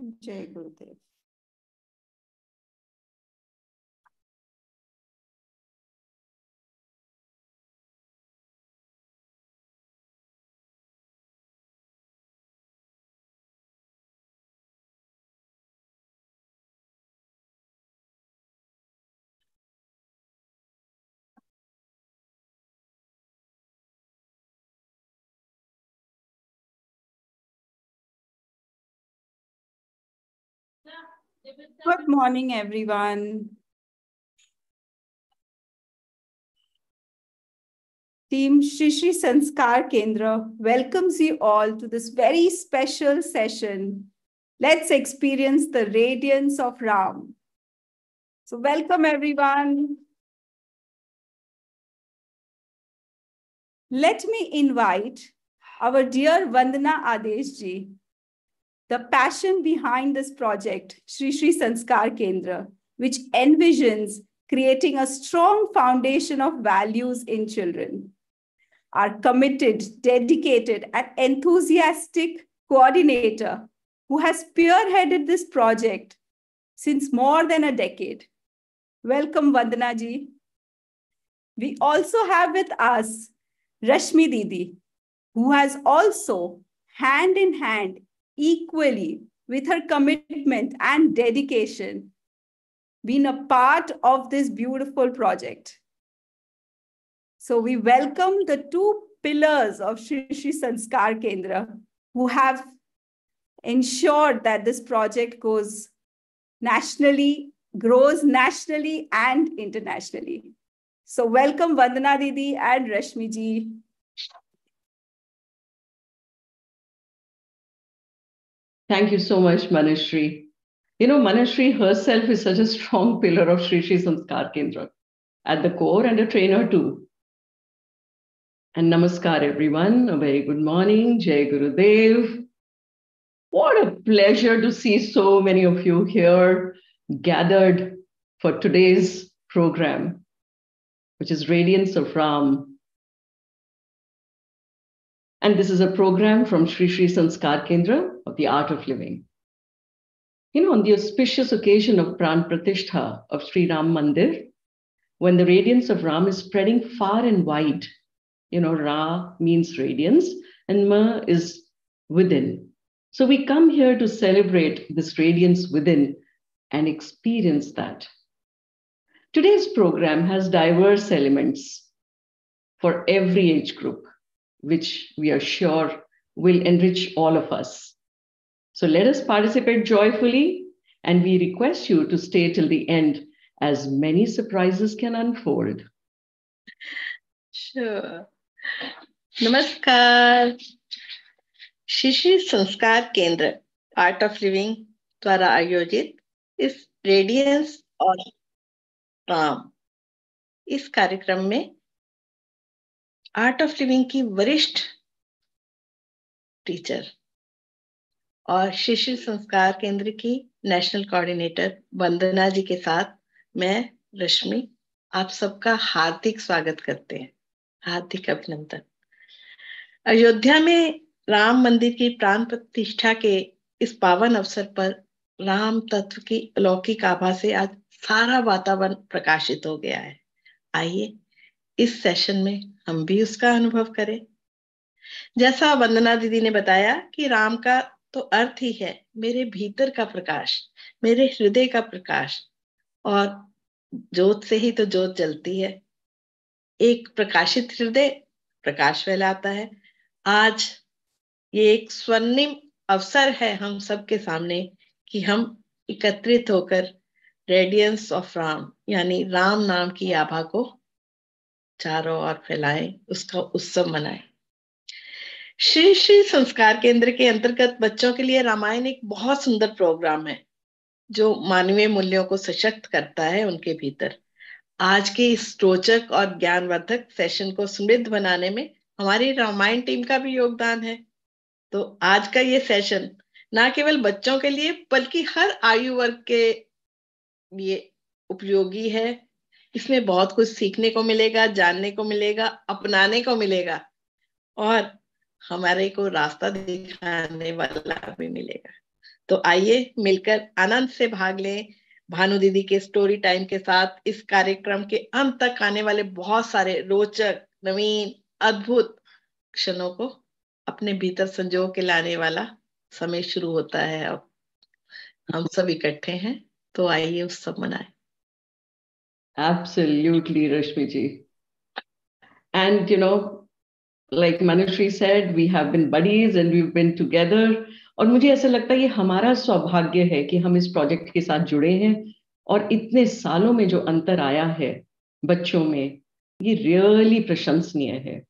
जय गुरुदेव। Good morning, everyone. Team Shri Shri Sanskar Kendra welcomes you all to this very special session. Let's experience the radiance of Ram. So welcome, everyone. Let me invite our dear Vandana Adesh ji. The passion behind this project, Shri Shri Sanskar Kendra, which envisions creating a strong foundation of values in children. Our committed, dedicated, and enthusiastic coordinator who has spearheaded this project since more than a decade. Welcome, Vandana ji. We also have with us Rashmi Didi, who has also hand in hand equally with her commitment and dedication been a part of this beautiful project. So we welcome the two pillars of Shri Shri Sanskar Kendra who have ensured that this project grows nationally and internationally. So welcome Vandana Didi and Rashmi ji. Thank you so much, Manashri. You know, Manashri herself is such a strong pillar of Shri Shri Sanskar Kendra at the core and a trainer too. And namaskar, everyone. A very good morning. Jai Gurudev. What a pleasure to see so many of you here gathered for today's program, which is Radiance of Ram. And this is a program from Shri Shri Sanskar Kendra of the Art of Living. You know, on the auspicious occasion of Pran Pratishtha of Sri Ram Mandir, when the radiance of Ram is spreading far and wide, you know, Ra means radiance and Ma is within. So we come here to celebrate this radiance within and experience that. Today's program has diverse elements for every age group, which we are sure will enrich all of us. So let us participate joyfully, and we request you to stay till the end as many surprises can unfold. Sure. नमस्कार. श्री श्री संस्कार केंद्र art of living द्वारा आयोजित इस radiance और राम इस कार्यक्रम में आर्ट ऑफ लिविंग की वरिष्ठ टीचर और श्री श्री संस्कार केंद्र की नेशनल कोऑर्डिनेटर वंदना जी के साथ मैं रश्मि आप सबका हार्दिक स्वागत करते हैं, हार्दिक अभिनंदन। अयोध्या में राम मंदिर की प्राण प्रतिष्ठा के इस पावन अवसर पर राम तत्व की अलौकिक आभा से आज सारा वातावरण प्रकाशित हो गया है। आइए इस सेशन में हम भी उसका अनुभव करें। जैसा वंदना दीदी ने बताया कि राम का तो अर्थ ही है मेरे भीतर का प्रकाश, मेरे हृदय का प्रकाश, और ज्योत से ही तो ज्योत जलती है। एक प्रकाशित हृदय प्रकाश फैलाता है। आज ये एक स्वर्णिम अवसर है हम सबके सामने कि हम एकत्रित होकर रेडियंस ऑफ राम यानी राम नाम की आभा को चारों ओर फैलाएं, उसका उत्सव मनाएं। श्री श्री संस्कार केंद्र के अंतर्गत बच्चों के लिए रामायण एक बहुत सुंदर प्रोग्राम है जो मानवीय मूल्यों को सशक्त करता है उनके भीतर। आज के इस रोचक और ज्ञानवर्धक सेशन को समृद्ध बनाने में हमारी रामायण टीम का भी योगदान है। तो आज का ये सेशन ना केवल बच्चों के लिए बल्कि हर आयु वर्ग के लिए उपयोगी है। इसमें बहुत कुछ सीखने को मिलेगा, जानने को मिलेगा, अपनाने को मिलेगा और हमारे को रास्ता दिखाने वाला भी मिलेगा। तो आइए मिलकर आनंद से भाग लें भानु दीदी के स्टोरी टाइम के साथ। इस कार्यक्रम के अंत तक आने वाले बहुत सारे रोचक, नवीन, अद्भुत क्षणों को अपने भीतर संजो के लाने वाला समय शुरू होता है। अब हम सब इकट्ठे हैं, तो आइए उत्सव मनाएं। Absolutely, Rashmi ji. And like Manushree said, we have been buddies and we've been together. और मुझे ऐसा लगता है ये हमारा सौभाग्य है कि हम इस प्रोजेक्ट के साथ जुड़े हैं, और इतने सालों में जो अंतर आया है बच्चों में, ये रियली प्रशंसनीय है.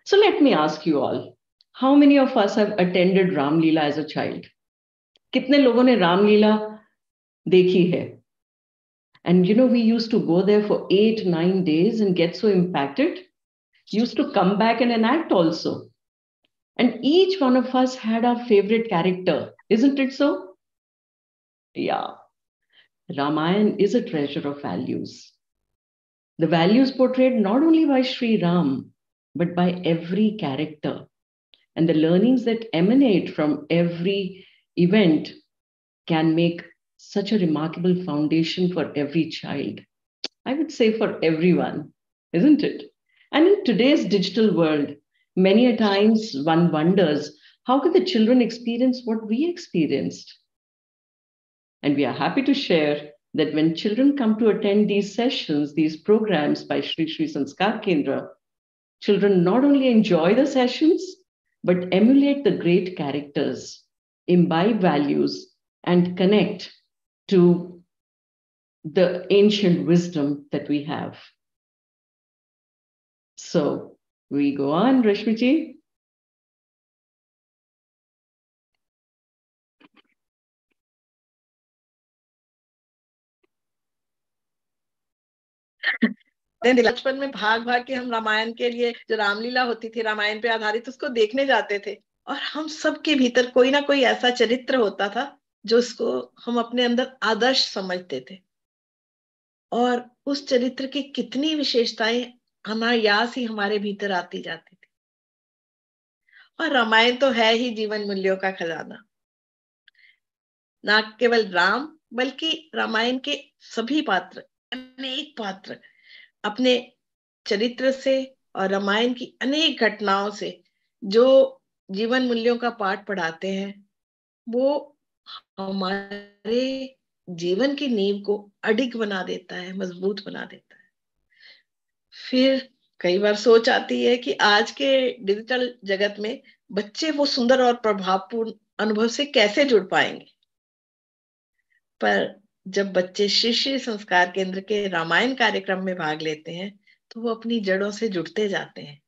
So let me ask you all, how many of us have attended Ramlila as a child? कितने लोगों ने रामलीला देखी है? And we used to go there for 8-9 days and get so impacted. Used to come back and enact also. And each one of us had our favorite character. Isn't it so? Yeah. Ramayana is a treasure of values. The values portrayed not only by Sri Ram, but by every character. And the learnings that emanate from every event can make such a remarkable foundation for every child. I would say for everyone, isn't it? And in today's digital world, many a times one wonders, how can the children experience what we experienced? And we are happy to share that when children come to attend these sessions, these programs by Shri Shri Sanskar Kendra, children not only enjoy the sessions, but emulate the great characters, imbibe values, and connect to the ancient wisdom that we have. So we go on, Rashmi ji. बचपन में भाग भाग के हम रामायण के लिए, जो रामलीला होती थी रामायण पे आधारित, उसको देखने जाते थे। और हम सबके भीतर कोई ना कोई ऐसा चरित्र होता था जो उसको हम अपने अंदर आदर्श समझते थे, और उस चरित्र की कितनी विशेषताएं अनायास ही हमारे भीतर आती जाती थी। और रामायण तो है ही जीवन मूल्यों का खजाना। ना केवल राम, बल्कि रामायण के सभी पात्र, अनेक पात्र अपने चरित्र से और रामायण की अनेक घटनाओं से जो जीवन मूल्यों का पाठ पढ़ाते हैं, वो हमारे जीवन की नींव को अडिग बना देता है, मजबूत बना देता है। फिर कई बार सोच आती है कि आज के डिजिटल जगत में बच्चे वो सुंदर और प्रभावपूर्ण अनुभव से कैसे जुड़ पाएंगे। पर जब बच्चे श्री श्री संस्कार केंद्र के रामायण कार्यक्रम में भाग लेते हैं, तो वो अपनी जड़ों से जुड़ते जाते हैं,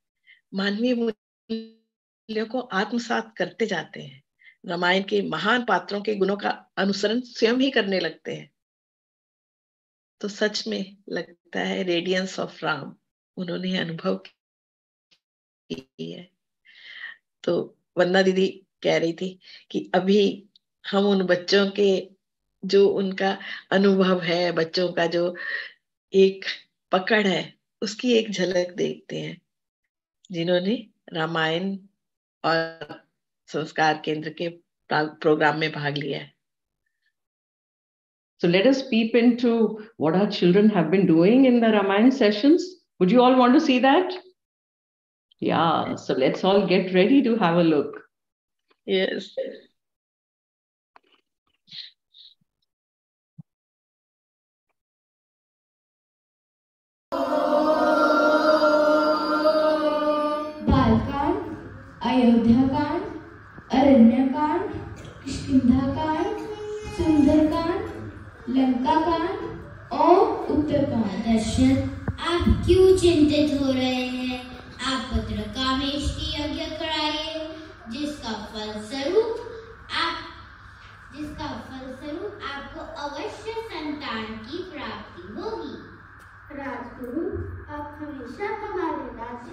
मानवीय मूल्यों को आत्मसात करते जाते हैं, रामायण के महान पात्रों के गुणों का अनुसरण स्वयं ही करने लगते हैं। तो सच में लगता है रेडियंस ऑफ राम उन्होंने अनुभव की है। तो वंदना दीदी कह रही थी कि अभी हम उन बच्चों के जो उनका अनुभव है, बच्चों का जो एक पकड़ है, उसकी एक झलक देखते हैं, जिन्होंने रामायण और संस्कार केंद्र के प्रोग्राम में भाग लिया है। So let us peep into what our children have been doing in the Ramayana sessions. Would you all want to see that? Yeah, so let's all get ready to have a look. Yes. Balkand, Ayodhyakanda, Aranyakanda, Kishkindhakanda, Sundarkand, Lanka Kand और उत्तरकांड। दशरथ, आप क्यों चिंतित हो रहे हैं? आप पुत्र कामेश की यज्ञ कराइए, जिसका फलस्वरूप आपको अवश्य संतान की प्राप्ति होगी। राजगुरु, आप हमेशा हमारे राज्य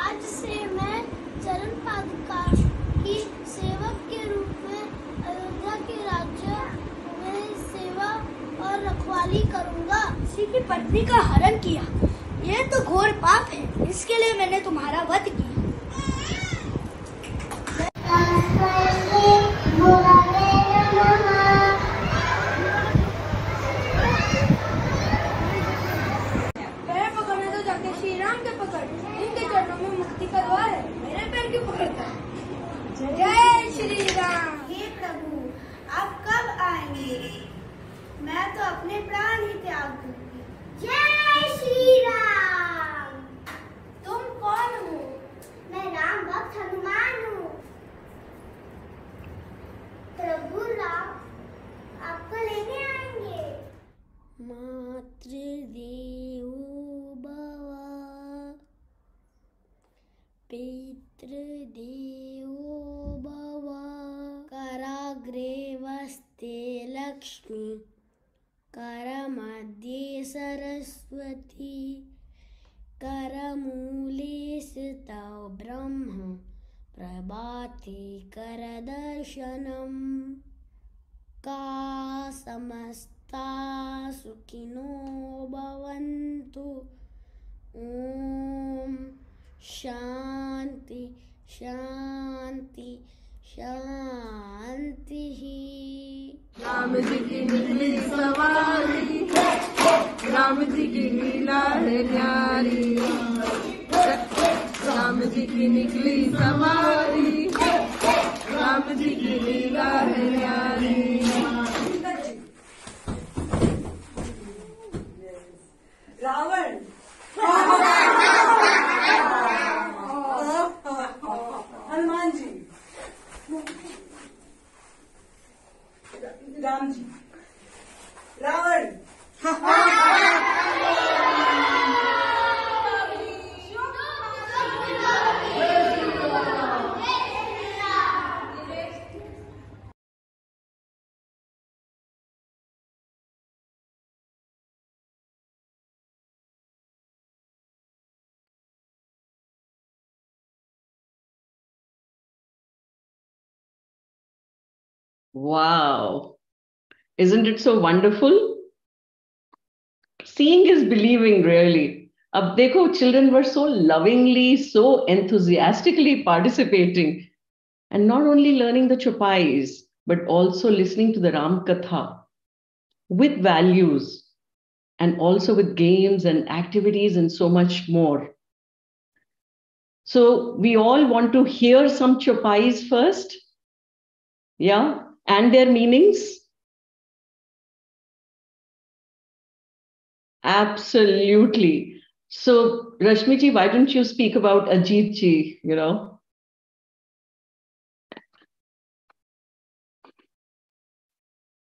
आज से मैं चरण पादुका की सेवक के रूप में अयोध्या के राज्य में सेवा और रखवाली करूंगा। किसी की पत्नी का हरण किया, ये तो घोर पाप है, इसके लिए मैंने तुम्हारा वध किया। पैर पकड़ना तो जाके श्री राम के पकड़, इनके चरणों में मुक्ति का द्वार है, मेरे पैर क्यों पकड़ता है? जय श्री राम। हे प्रभु, आप कब आएंगे? मैं तो अपने प्राण ही त्याग दूंगी। जय श्री राम। तुम कौन हो? मैं राम भक्त हनुमान हूँ। प्रभु राम आपको लेने आएंगे। मातृदेवो भव, पितृदेवो भव, कराग्रे वस्ते लक्ष्मी, करमध्ये सरस्वती, करमूले स्थितौ ब्रह्म, प्रभाते करदर्शनम्। का समस्ता सुखिनो भवन्तु। ओम शांति शांति शांति। राम जी की निकली सवारी, राम जी की लीला है न्यारी। राम जी की निकली सवारी, राम जी की लीला है न्यारी। Ravan Hanuman ji, Ram ji, Ravan Wow. Isn't it so wonderful? Seeing is believing, really. Ab dekho, children were so lovingly, so enthusiastically participating, and not only learning the chopais, but also listening to the Ram Katha with values, and also with games and activities and so much more. So we all want to hear some chopais first. Yeah, and their meanings. Absolutely. So, Rashmi ji, why don't you speak about Ajit ji,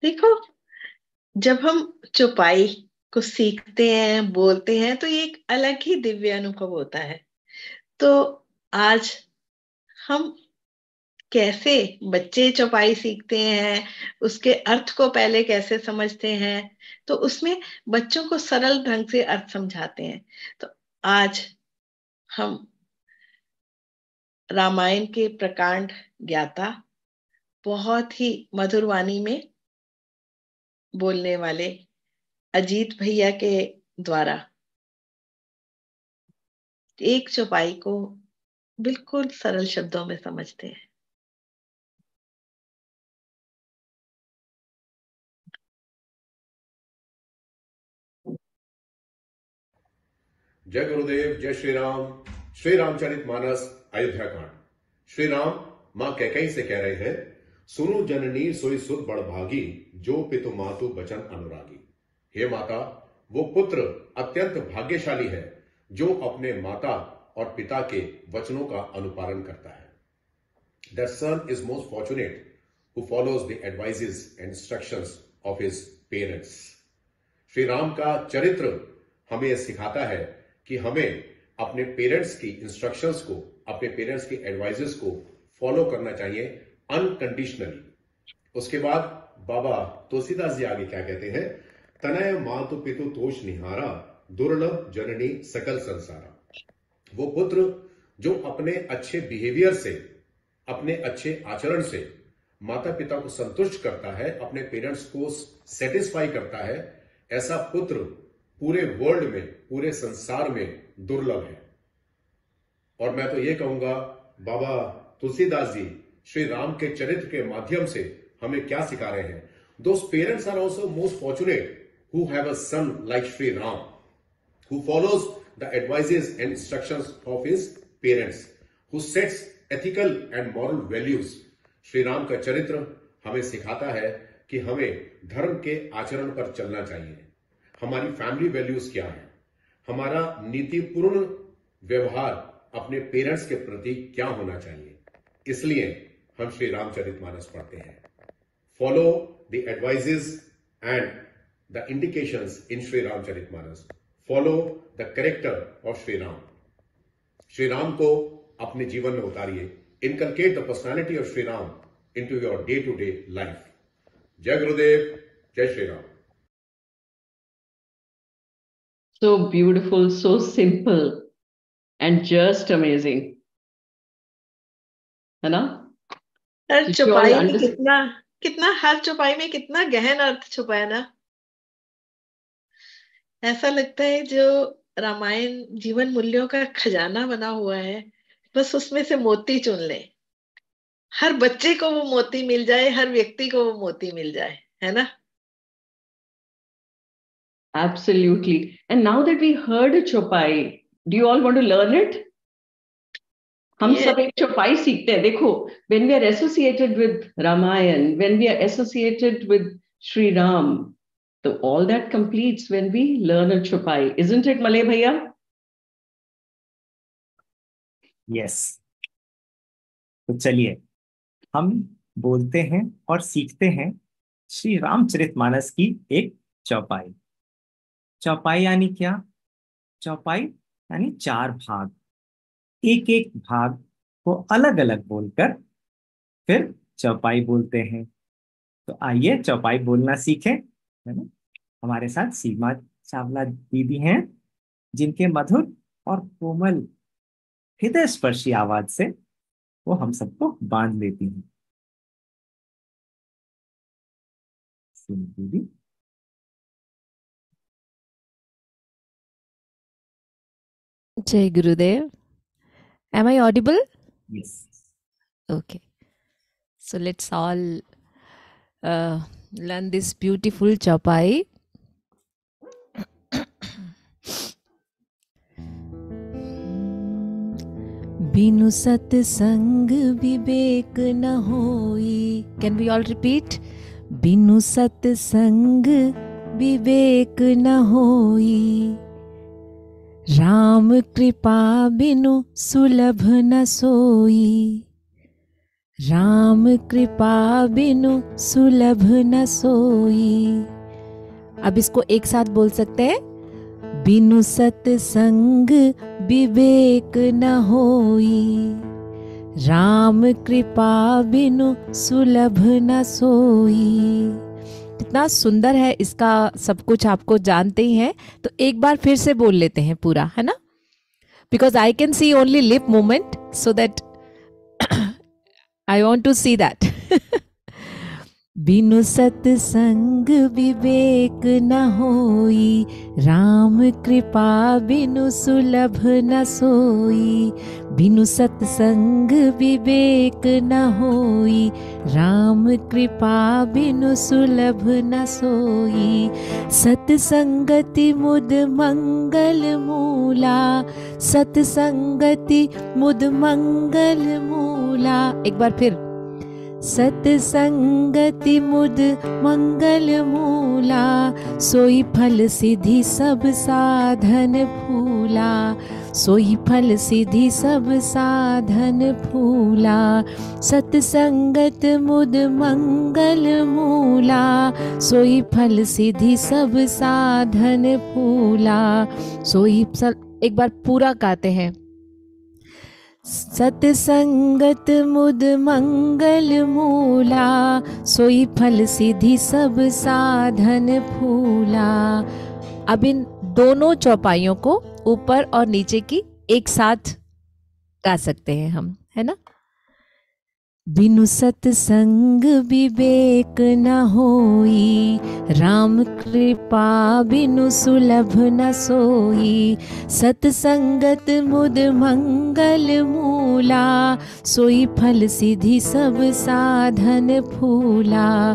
देखो, जब हम चौपाई को सीखते हैं, बोलते हैं, तो ये एक अलग ही दिव्य अनुभव होता है। तो आज हम कैसे बच्चे चौपाई सीखते हैं, उसके अर्थ को पहले कैसे समझते हैं, तो उसमें बच्चों को सरल ढंग से अर्थ समझाते हैं। तो आज हम रामायण के प्रकांड ज्ञाता, बहुत ही मधुर वाणी में बोलने वाले अजीत भैया के द्वारा एक चौपाई को बिल्कुल सरल शब्दों में समझते हैं। जय गुरुदेव, जय श्री राम। श्री रामचरितमानस अयोध्या कांड। श्री राम मां कैकेयी से कह रहे हैं, सुनो जननी सोई सुत बड़भागी, जो पितु मातु बचन अनुरागी। हे माता, वो पुत्र अत्यंत भाग्यशाली है जो अपने माता और पिता के वचनों का अनुपालन करता है। That son is most fortunate who follows the advices and instructions of his parents. Shri Ram का चरित्र हमें सिखाता है कि हमें अपने पेरेंट्स की इंस्ट्रक्शंस को, अपने पेरेंट्स की एडवाइजेस को फॉलो करना चाहिए अनकंडीशनली। उसके बाद बाबा तुलसीदास जी आगे क्या कहते हैं, तनय मातु पितु तोष निहारा, दुर्लभ जननी सकल संसारा। वो पुत्र जो अपने अच्छे बिहेवियर से, अपने अच्छे आचरण से माता पिता को संतुष्ट करता है, अपने पेरेंट्स को सेटिस्फाई करता है, ऐसा पुत्र पूरे वर्ल्ड में, पूरे संसार में दुर्लभ है। और मैं तो ये कहूंगा, बाबा तुलसीदास जी श्री राम के चरित्र के माध्यम से हमें क्या सिखा रहे हैं? Those parents are also most fortunate who have a son like Sri Ram, who follows the advices and instructions of his parents, who sets ethical and moral values. Shri Ram का चरित्र हमें सिखाता है कि हमें धर्म के आचरण पर चलना चाहिए। हमारी फैमिली वैल्यूज क्या है, हमारा नीतिपूर्ण व्यवहार अपने पेरेंट्स के प्रति क्या होना चाहिए। इसलिए हम श्री रामचरितमानस पढ़ते हैं। Follow the advises and the indications in Shri Ramcharitmanas. Follow the character of Shri Ram. Shri Ram को अपने जीवन में उतारिए। Inculcate the personality of Shri Ram into your day to day life. जय गुरुदेव, जय Shri Ram. So beautiful, so simple, and just amazing. है ना? हर चौपाई में कितना हर चौपाई में कितना गहन अर्थ छुपा है ना। ऐसा लगता है जो रामायण जीवन मूल्यों का खजाना बना हुआ है, बस उसमें से मोती चुन ले। हर बच्चे को वो मोती मिल जाए, हर व्यक्ति को वो मोती मिल जाए, है ना? Absolutely. And now that we heard a chopai, do you all want to learn it? हम सब एक चौपाई सीखते हैं। देखो, when we are associated with Ramayan, when we are associated with Sri Ram, so all that completes when we learn a chopai, isn't it, Malay Bhaiya? Yes. तो चलिए हम बोलते हैं और सीखते हैं श्री रामचरितमानस की एक चौपाई। चौपाई यानी क्या? चौपाई यानी 4 भाग। एक एक भाग को अलग अलग बोलकर फिर चौपाई बोलते हैं। तो आइए चौपाई बोलना सीखें, है ना? हमारे साथ सीमा चावला दीदी हैं, जिनके मधुर और कोमल हृदय स्पर्शी आवाज से वो हम सबको बांध लेती हैं। दीदी, Jai Gurudev. Am I audible? yes. Okay. So let's all learn this beautiful chaupai. बिनु सत्संग विवेक न होई. Can we all repeat? बिनु सत्संग विवेक न होई. राम कृपा बिनु सुलभ न सोई. राम कृपा बिनु सुलभ न सोई. अब इसको एक साथ बोल सकते हैं। बिनु सत्संग विवेक न होई. राम कृपा बिनु सुलभ न सोई. कितना सुंदर है, इसका सब कुछ आपको जानते ही हैं। तो एक बार फिर से बोल लेते हैं पूरा, है ना? Because I can see only lip movement, so that I want to see that. Binu Satsang विवेक न होई. राम कृपा बिनु सुलभ न सोई. बिनु सत्संग विवेक न होई. राम कृपा बिनु सुलभ न सोई. सत्संगति मुद मंगल मूला. सत्संगति मुद मंगल मूला. एक बार फिर. सत्संगति मुद मंगल मूला. सोई फल सिद्धि सब साधन फूला. सोई फल सिद्धि सब साधन फूला. सत्संगत मुद मंगल मूला. सोई फल सिद्धि सब साधन फूला. सोई एक बार पूरा गाते हैं। सत्संगत मुद मंगल मूला. सोई फल सिद्धि सब साधन फूला. अब इन दोनों चौपाइयों को ऊपर और नीचे की एक साथ गा सकते हैं हम, है ना? बिनु सत्संग विवेक न होई, राम कृपा बिनु सुलभ न सोई। सत्संगत मुद मंगल मूला, सोई फल सिद्धि सब साधन फूला।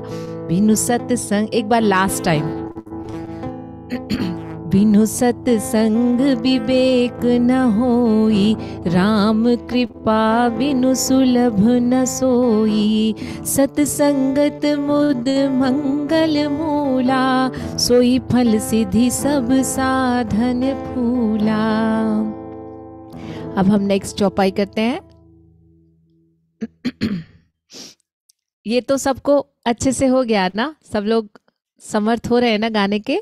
बिनु सत्संग, एक बार लास्ट टाइम। बिनु सत्संग विवेक न होई, राम कृपा बिनु सुलभ न सोई। सत्संगत मुद मंगल मूला, सोई फल सिद्धि सब साधन फूला। अब हम नेक्स्ट चौपाई करते हैं। ये तो सबको अच्छे से हो गया ना? सब लोग समर्थ हो रहे हैं ना गाने के?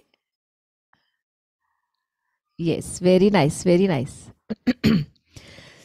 Yes, very nice, very nice.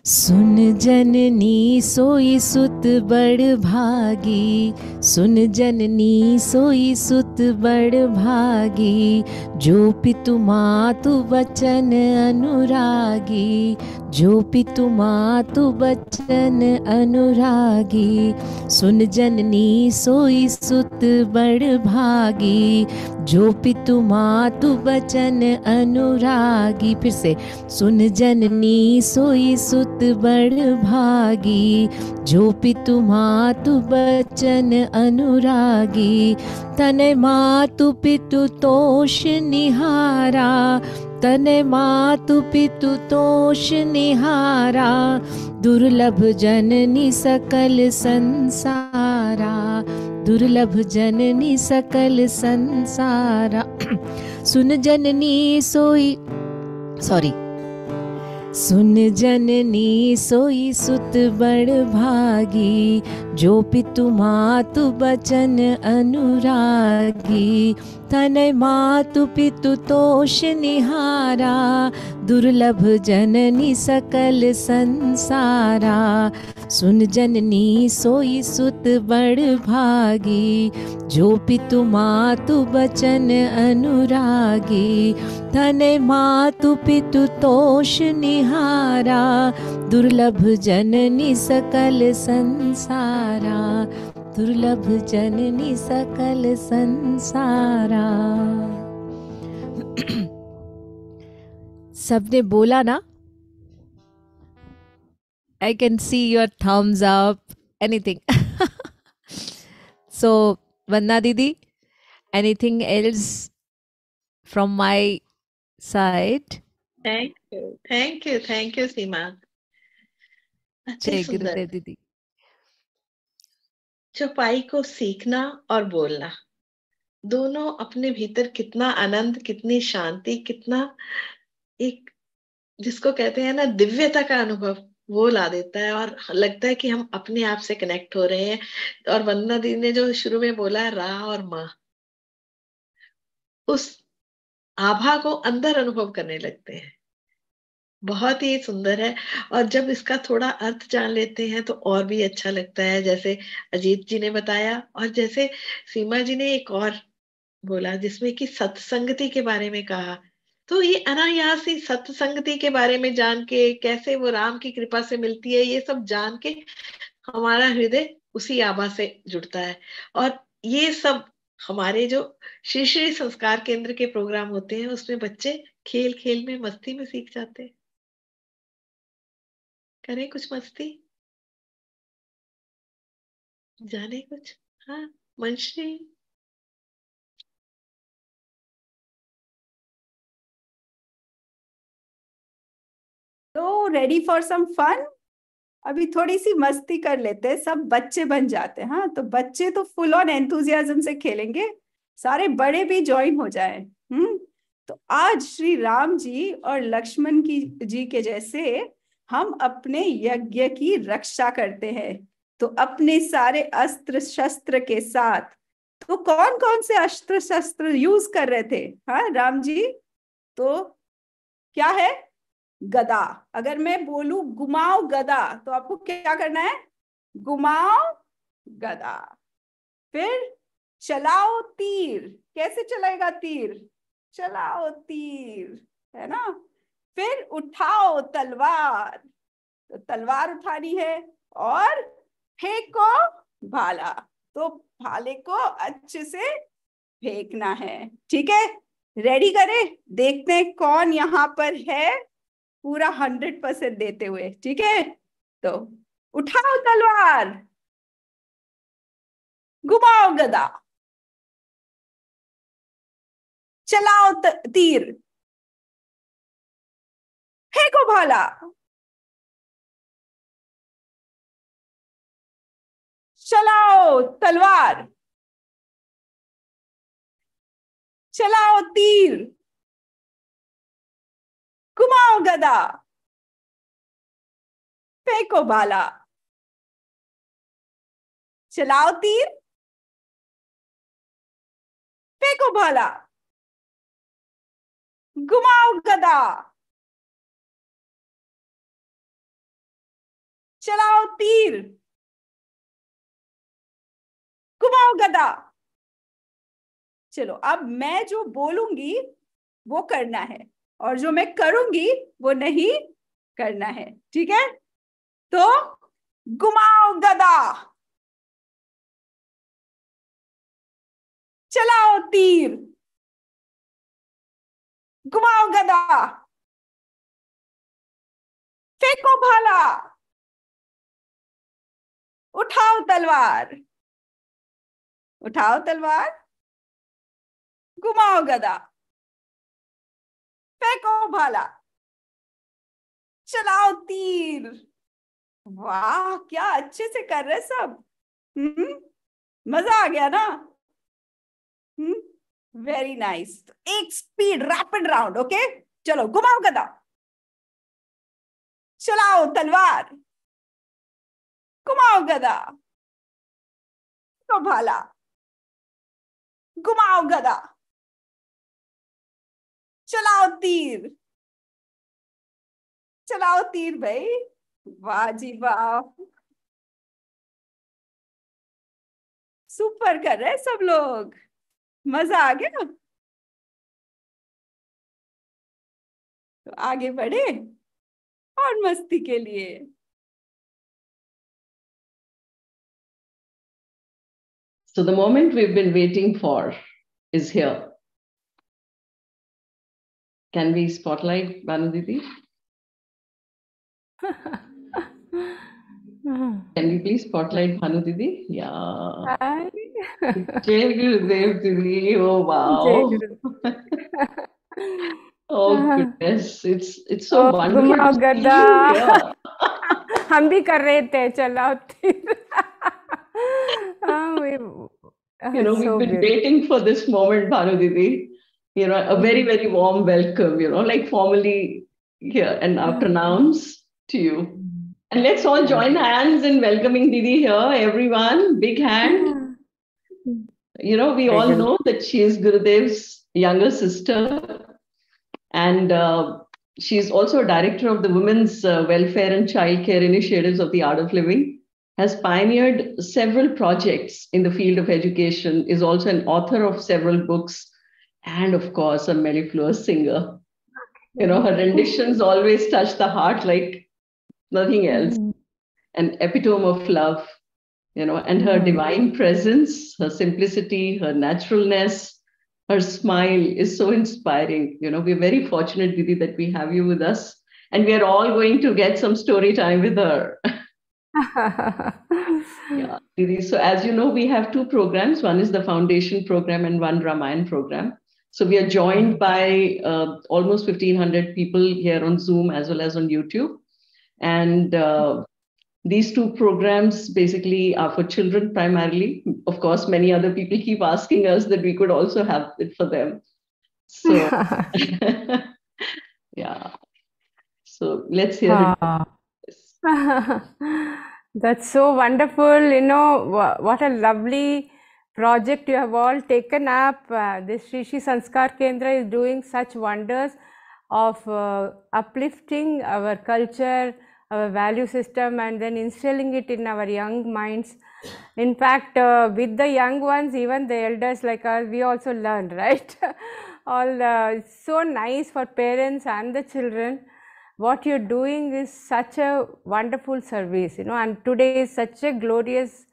सुन जननी सोई सुत बड़ भागी, सुन जननी सोई सुत बड़ भागी। जो पितु मातु बचन अनुरागी, जो पितु मातु बचन अनुरागी। सुन जननी सोई सुत बड़ भागी, जो पितु मातु बचन अनुरागी। फिर से, सुन जननी सोई सुत बड़ भागी, जो पितु मातु बचन अनुरागी। तने मातु पितु तोष निहारा, तने मातु पितु तोष निहारा। दुर्लभ जननी सकल संसारा, दुर्लभ जननी सकल संसारा। सुन जननी सोई, सॉरी, सुन जननी सोई सुत बड़ भागी, जो पितु मातु बचन अनुरागी। तनय मातु पितु तोष निहारा, दुर्लभ जननी सकल संसारा। सुन जननी सोई सुत बड़ भागी, जो पितु मातु बचन अनुरागी। तनय मातु पितु तोष निहारा, दुर्लभ जननी सकल संसारा, दुर्लभ जननी सकल संसारा। सबने बोला ना? I can see your thumbs up, anything. So, Vandana Didi, anything else from my side? Thank you, सीमा। जय गुरुदेव दीदी। चौपाई को सीखना और बोलना दोनों अपने भीतर कितना आनंद, कितनी शांति, कितना एक जिसको कहते हैं ना दिव्यता का अनुभव वो ला देता है, और लगता है कि हम अपने आप से कनेक्ट हो रहे हैं। और वंदना दी ने जो शुरू में बोला रा और माँ, उस आभा को अंदर अनुभव करने लगते हैं। बहुत ही सुंदर है। और जब इसका थोड़ा अर्थ जान लेते हैं तो और भी अच्छा लगता है, जैसे अजीत जी ने बताया और जैसे सीमा जी ने एक और बोला जिसमें कि सत्संगति के बारे में कहा। तो ये अनायास ही सत्संगति के बारे में जान के, कैसे वो राम की कृपा से मिलती है, ये सब जान के हमारा हृदय उसी आभा से जुड़ता है। और ये सब हमारे जो श्री श्री संस्कार केंद्र के प्रोग्राम होते हैं उसमें बच्चे खेल खेल में, मस्ती में सीख जाते हैं। करें कुछ मस्ती, जाने कुछ। हाँ मंश्री, तो रेडी फॉर सम फन? अभी थोड़ी सी मस्ती कर लेते हैं, सब बच्चे बन जाते हैं। हाँ, तो बच्चे तो फुल ऑन एंथुजियाज्म से खेलेंगे, सारे बड़े भी ज्वाइन हो जाएं। तो आज श्री राम जी और लक्ष्मण जी के जैसे हम अपने यज्ञ की रक्षा करते हैं, तो अपने सारे अस्त्र शस्त्र के साथ। तो कौन कौन से अस्त्र शस्त्र यूज कर रहे थे? हाँ राम जी, तो क्या है? गदा। अगर मैं बोलूं घुमाओ गदा, तो आपको क्या करना है? घुमाओ गदा। फिर चलाओ तीर। कैसे चलाएगा तीर? चलाओ तीर, है ना। फिर उठाओ तलवार, तो तलवार उठानी है। और फेंको भाला, तो भाले को अच्छे से फेंकना है। ठीक है, रेडी करें, देखते हैं कौन यहाँ पर है पूरा 100% देते हुए। ठीक है, तो उठाओ तलवार, घुमाओ गदा, चलाओ तीर, फेंको भाला, चलाओ तलवार, चलाओ तीर, घुमाओ गदा, फेंको भाला, चलाओ तीर, फेंको भाला, घुमाओ गदा, चलाओ तीर, घुमाओ गदा। चलो, अब मैं जो बोलूंगी वो करना है, और जो मैं करूंगी वो नहीं करना है। ठीक है, तो घुमाओ गदा, चलाओ तीर, घुमाओ गदा, फेंको भाला, उठाओ तलवार, उठाओ तलवार, घुमाओ गदा, फेंको भाला, चलाओ तीर। वाह, क्या अच्छे से कर रहे सब। मजा आ गया ना। Very nice. एक स्पीड रैपिड राउंड। ओके, चलो, घुमाओ गदा, चलाओ तलवार, घुमाओ गदा, तो भाला, घुमाओ गदा, चलाओ तीर, चलाओ तीर भाई। वाह जी वाह, सुपर कर रहे सब लोग, मजा आ गया। तो आगे बढ़े और मस्ती के लिए। So the moment we've been waiting for is here. Can we spotlight Banu Didi? Can we please spotlight Banu Didi? Yeah. Hi. Jai Gurudev Didi. Oh wow. Oh goodness, it's so wonderful. घुमाओ to see गदा। you here. हम भी कर रहे थे, चलाओ तीर। You know, we've been waiting for this moment, Banu Didi. You know, a very, very warm welcome, you know, like formally here and our pronounce to you. And let's all join hands in welcoming Didi here, everyone. Big hand. You know, we all know that she is Gurudev's younger sister. And she's also a director of the Women's Welfare and Childcare Initiatives of the Art of Living, has pioneered several projects in the field of education, is also an author of several books, and of course, a mellifluous singer. You know, her renditions always touch the heart like nothing else. An epitome of love, you know, and her divine presence, her simplicity, her naturalness, her smile is so inspiring. You know, we're very fortunate, Didi, that we have you with us. And we are all going to get some story time with her. Yeah, Didi. So as you know, we have two programs. One is the foundation program and one Ramayan program. So we are joined by almost 1,500 people here on Zoom as well as on YouTube. And these two programs basically are for children primarily. Of course, many other people keep asking us that we could also have it for them. So, yeah. So let's hear it. That's so wonderful. You know, what a lovely project you have all taken up. This Shri Shri Sanskar Kendra is doing such wonders of uplifting our culture, our value system, and then instilling it in our young minds. In fact, with the young ones, even the elders like us, we also learn, right? All it's so nice for parents and the children. what you're doing is such a wonderful service, and today is such a glorious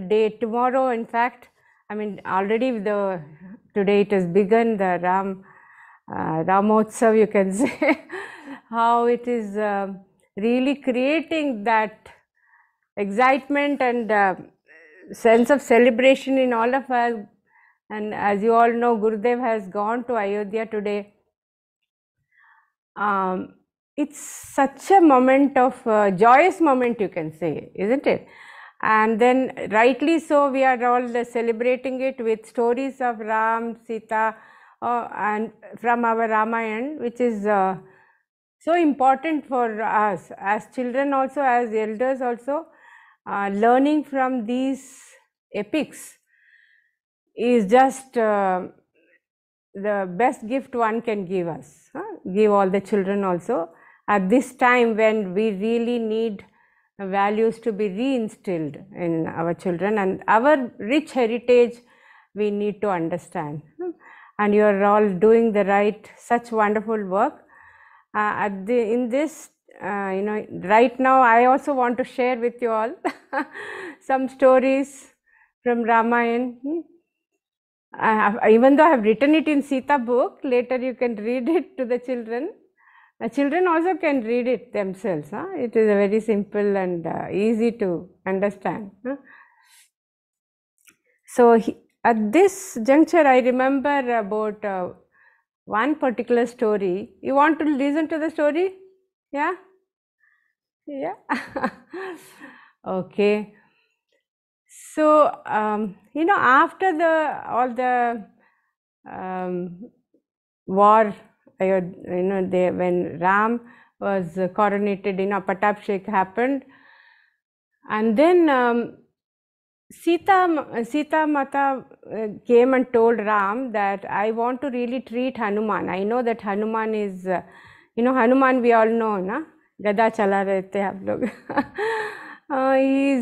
day. Tomorrow, in fact, I mean, already today it has begun, the Ramotsav, you can say, how it is really creating that excitement and sense of celebration in all of us. And as you all know, Gurudev has gone to Ayodhya today. It's such a moment of joyous moment, you can say, isn't it? And then rightly so, we are all celebrating it with stories of Ram, Sita, and from our Ramayana, which is so important for us as children also, as elders also. Learning from these epics is just the best gift one can give us, give all the children also, at this time when we really need values to be reinstilled in our children, and our rich heritage we need to understand. And you are all doing such wonderful work. In this, right now I also want to share with you all some stories from Ramayana. Even though I have written it in Sita book, later you can read it to the children. The children also can read it themselves. It is very simple and easy to understand. So at this juncture, I remember about one particular story. You want to listen to the story? Yeah? Yeah? Okay. So, after all the war, when Ram was coronated, Pattabhishek happened, and then Sita Mata came and told Ram that I want to really treat Hanuman. I know that Hanuman is, Hanuman we all know, na? Gada chala rehte aap log.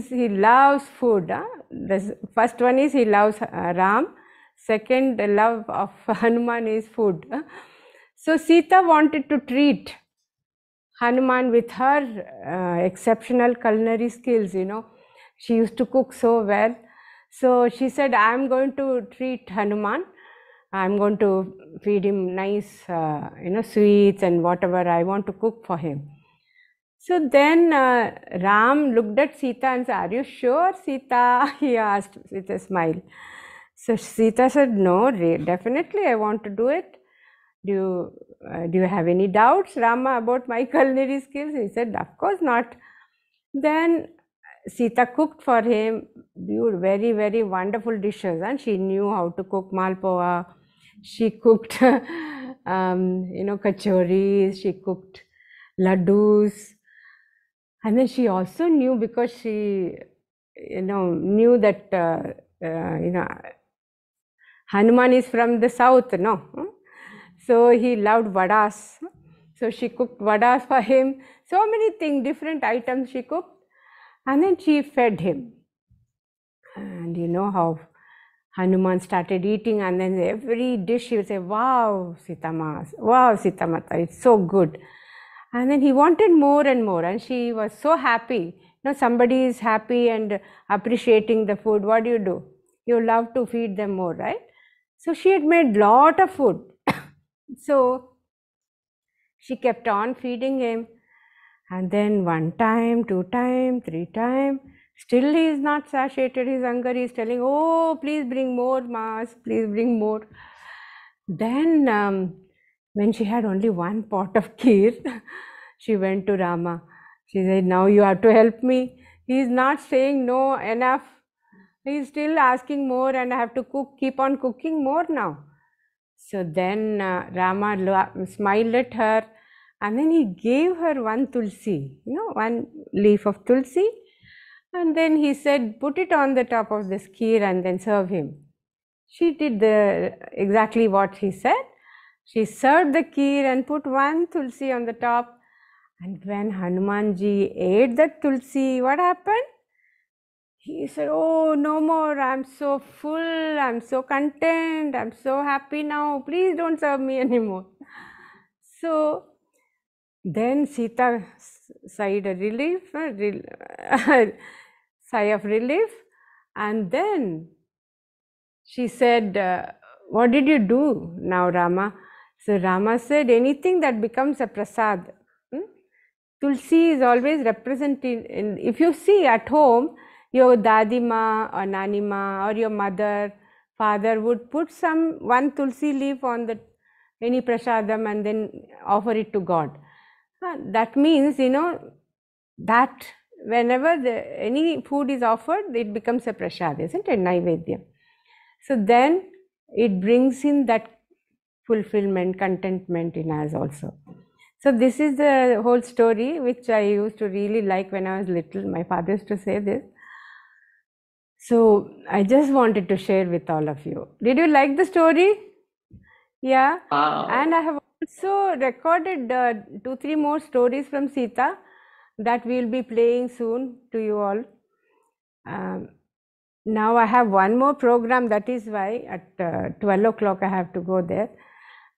He loves food. The first one is he loves Ram. Second, the love of Hanuman is food. So Sita wanted to treat Hanuman with her exceptional culinary skills, She used to cook so well. So she said, I'm going to treat Hanuman. I'm going to feed him nice, sweets and whatever I want to cook for him. So then Ram looked at Sita and said, are you sure, Sita? He asked with a smile. So Sita said, no, definitely I want to do it. Do you have any doubts, Rama, about my culinary skills? He said, of course not. Then Sita cooked for him very, very wonderful dishes, and she knew how to cook malpua. She cooked, kachoris. She cooked laddus, and then she also knew, because she, knew that Hanuman is from the south, no? So he loved vadas. So she cooked vadas for him. So many things, different items she cooked. And then she fed him. And you know how Hanuman started eating, and then every dish he would say, wow, Sita Mata, it's so good. And then he wanted more and more, and she was so happy. Somebody is happy and appreciating the food. What do? You love to feed them more, right? So she had made lot of food. So she kept on feeding him. And then 1 time, 2 time, 3 time, still he is not satiated, his hunger. He is telling, oh, please bring more, Mas, please bring more. Then when she had only 1 pot of kheer, she went to Rama. She said, now you have to help me. He is not saying no enough. He is still asking more, and I have to keep on cooking more now. So then Rama smiled at her, and then he gave her 1 tulsi, 1 leaf of tulsi. And then he said, put it on the top of this kheer and then serve him. She did exactly what he said. She served the kheer and put 1 tulsi on the top. And when Hanumanji ate that tulsi, what happened? He said, oh, no more, I'm so full, I'm so content, I'm so happy now, please don't serve me anymore. So, Then Sita sighed a relief, sigh of relief, and then she said, what did you do now, Rama? So Rama said, anything that becomes a prasad. Tulsi is always represented in, if you see at home, your dadima or nanima or your mother, father would put one tulsi leaf on the any prasadam and then offer it to God. That means, that whenever any food is offered, it becomes a prasad, isn't it? Naivedya. So then it brings in that fulfillment, contentment in us also. So this is the whole story which I used to really like when I was little. My father used to say this. So I just wanted to share with all of you. Did you like the story? Yeah. Wow. And I have also recorded 2-3 more stories from Sita that we will be playing soon to you all. Now I have one more program, that is why at 12 o'clock I have to go there.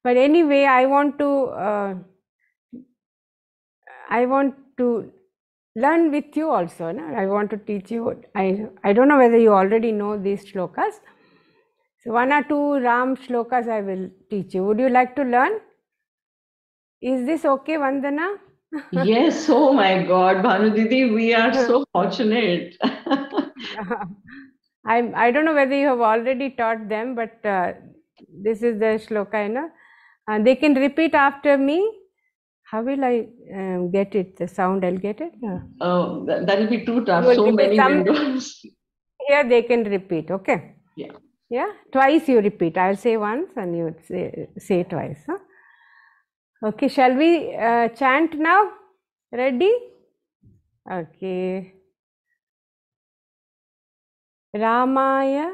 But anyway, I want to learn with you also. No? I want to teach you. I don't know whether you already know these shlokas. So 1 or 2 Ram shlokas I will teach you. Would you like to learn? Is this okay, Vandana? Yes, oh my God, Bhanu Didi, we are so fortunate. I don't know whether you have already taught them, but this is the shloka, and they can repeat after me. How will I get it? The sound, I'll get it? Oh, that will be too tough. So many windows. Here they can repeat, okay? Yeah. Yeah, twice you repeat. I'll say once and you say twice. Huh? Okay, shall we chant now? Ready? Okay. Ramaya,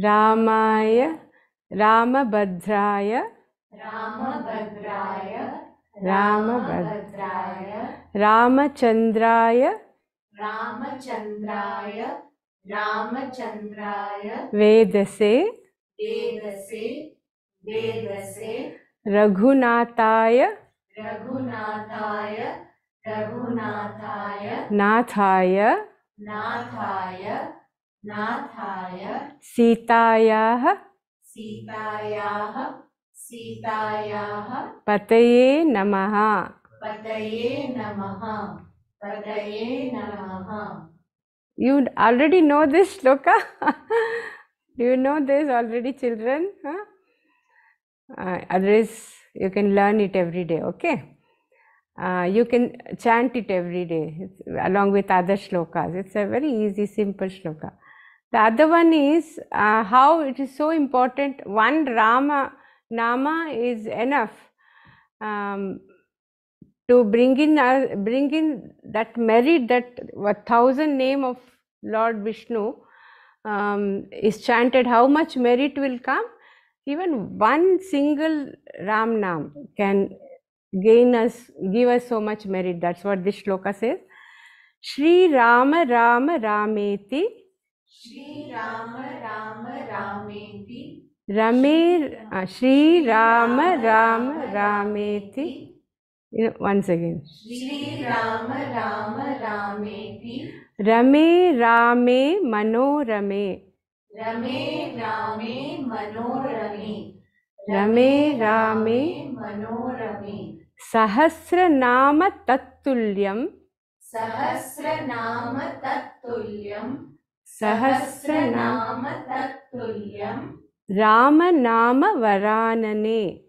Ramabhadraya, Ramachandraya, Vedase, Raghunataya, Nathaya, Sitayaha, Pataye Namaha. You already know this shloka? Do you know this already, children? Otherwise, you can learn it every day, okay? You can chant it every day along with other shlokas. It's a very easy, simple shloka. The other one is how it is so important. One Rama Nama is enough to bring in that merit, that 1,000 name of Lord Vishnu is chanted. How much merit will come? Even one single Ram Nam can give us so much merit. That's what this shloka says. Shri Rama Rama Rameti, Shri Rama Rama Rameti. Once again. Shri Rama Rama Rameti. Rame Rame Manorame. Rame Rame Manorame. Sahasra Nama Tattulyam. Sahasra Nama Tattulyam. Rama Nama Varanane.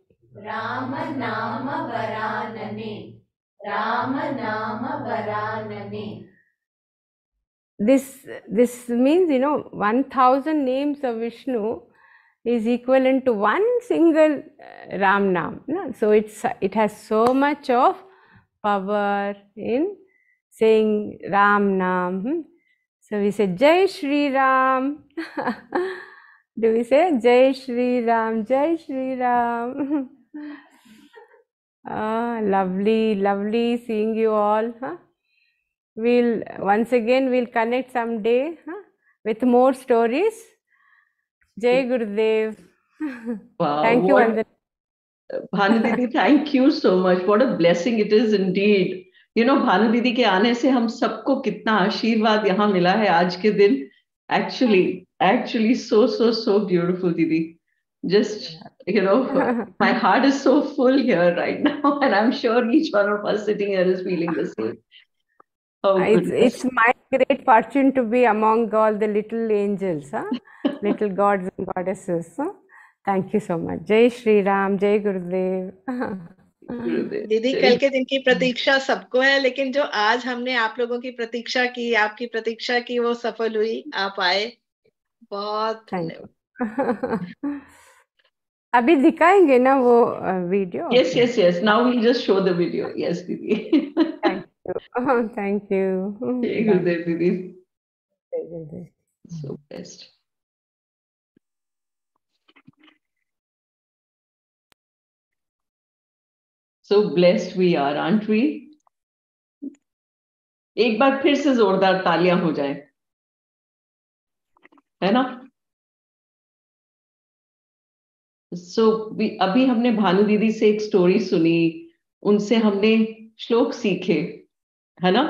This means, 1,000 names of Vishnu is equivalent to one single Ram Nam. So it has so much of power in saying Ram Nam. So we say Jai Shri Ram. Do we say Jai Shri Ram, Jai Shri Ram? Lovely seeing you all. Once again we'll connect someday with more stories. Jai Gurudev. Wow, Thank you, Vandana. Bhanu दीदी, thank you so much. What a blessing it is indeed. Bhanu दीदी के आने से हम सबको कितना आशीर्वाद यहाँ मिला है आज के दिन. Actually, so beautiful, दीदी. Just, my heart is so full here right now, and I'm sure each one of us sitting here is feeling the same. Oh, it's my great fortune to be among all the little angels, little gods and goddesses. Thank you so much. Jai Shri Ram, Jai Gurudev. दीदी, कल के दिन की प्रतीक्षा सबको है, लेकिन जो आज हमने आप लोगों की प्रतीक्षा की, आपकी प्रतीक्षा की, वो सफल हुई. आप आए, बहुत धन्यवाद. अभी दिखाएंगे ना वो video? Yes. Now we'll just show the video. Yes, दीदी. Thank you. Jai Gurudev, दीदी. So blessed. So blessed we are, aren't we? एक बार फिर से जोरदार तालियां हो जाए, है ना? So अभी हमने भानु दीदी से एक स्टोरी सुनी, उनसे हमने श्लोक सीखे, है ना?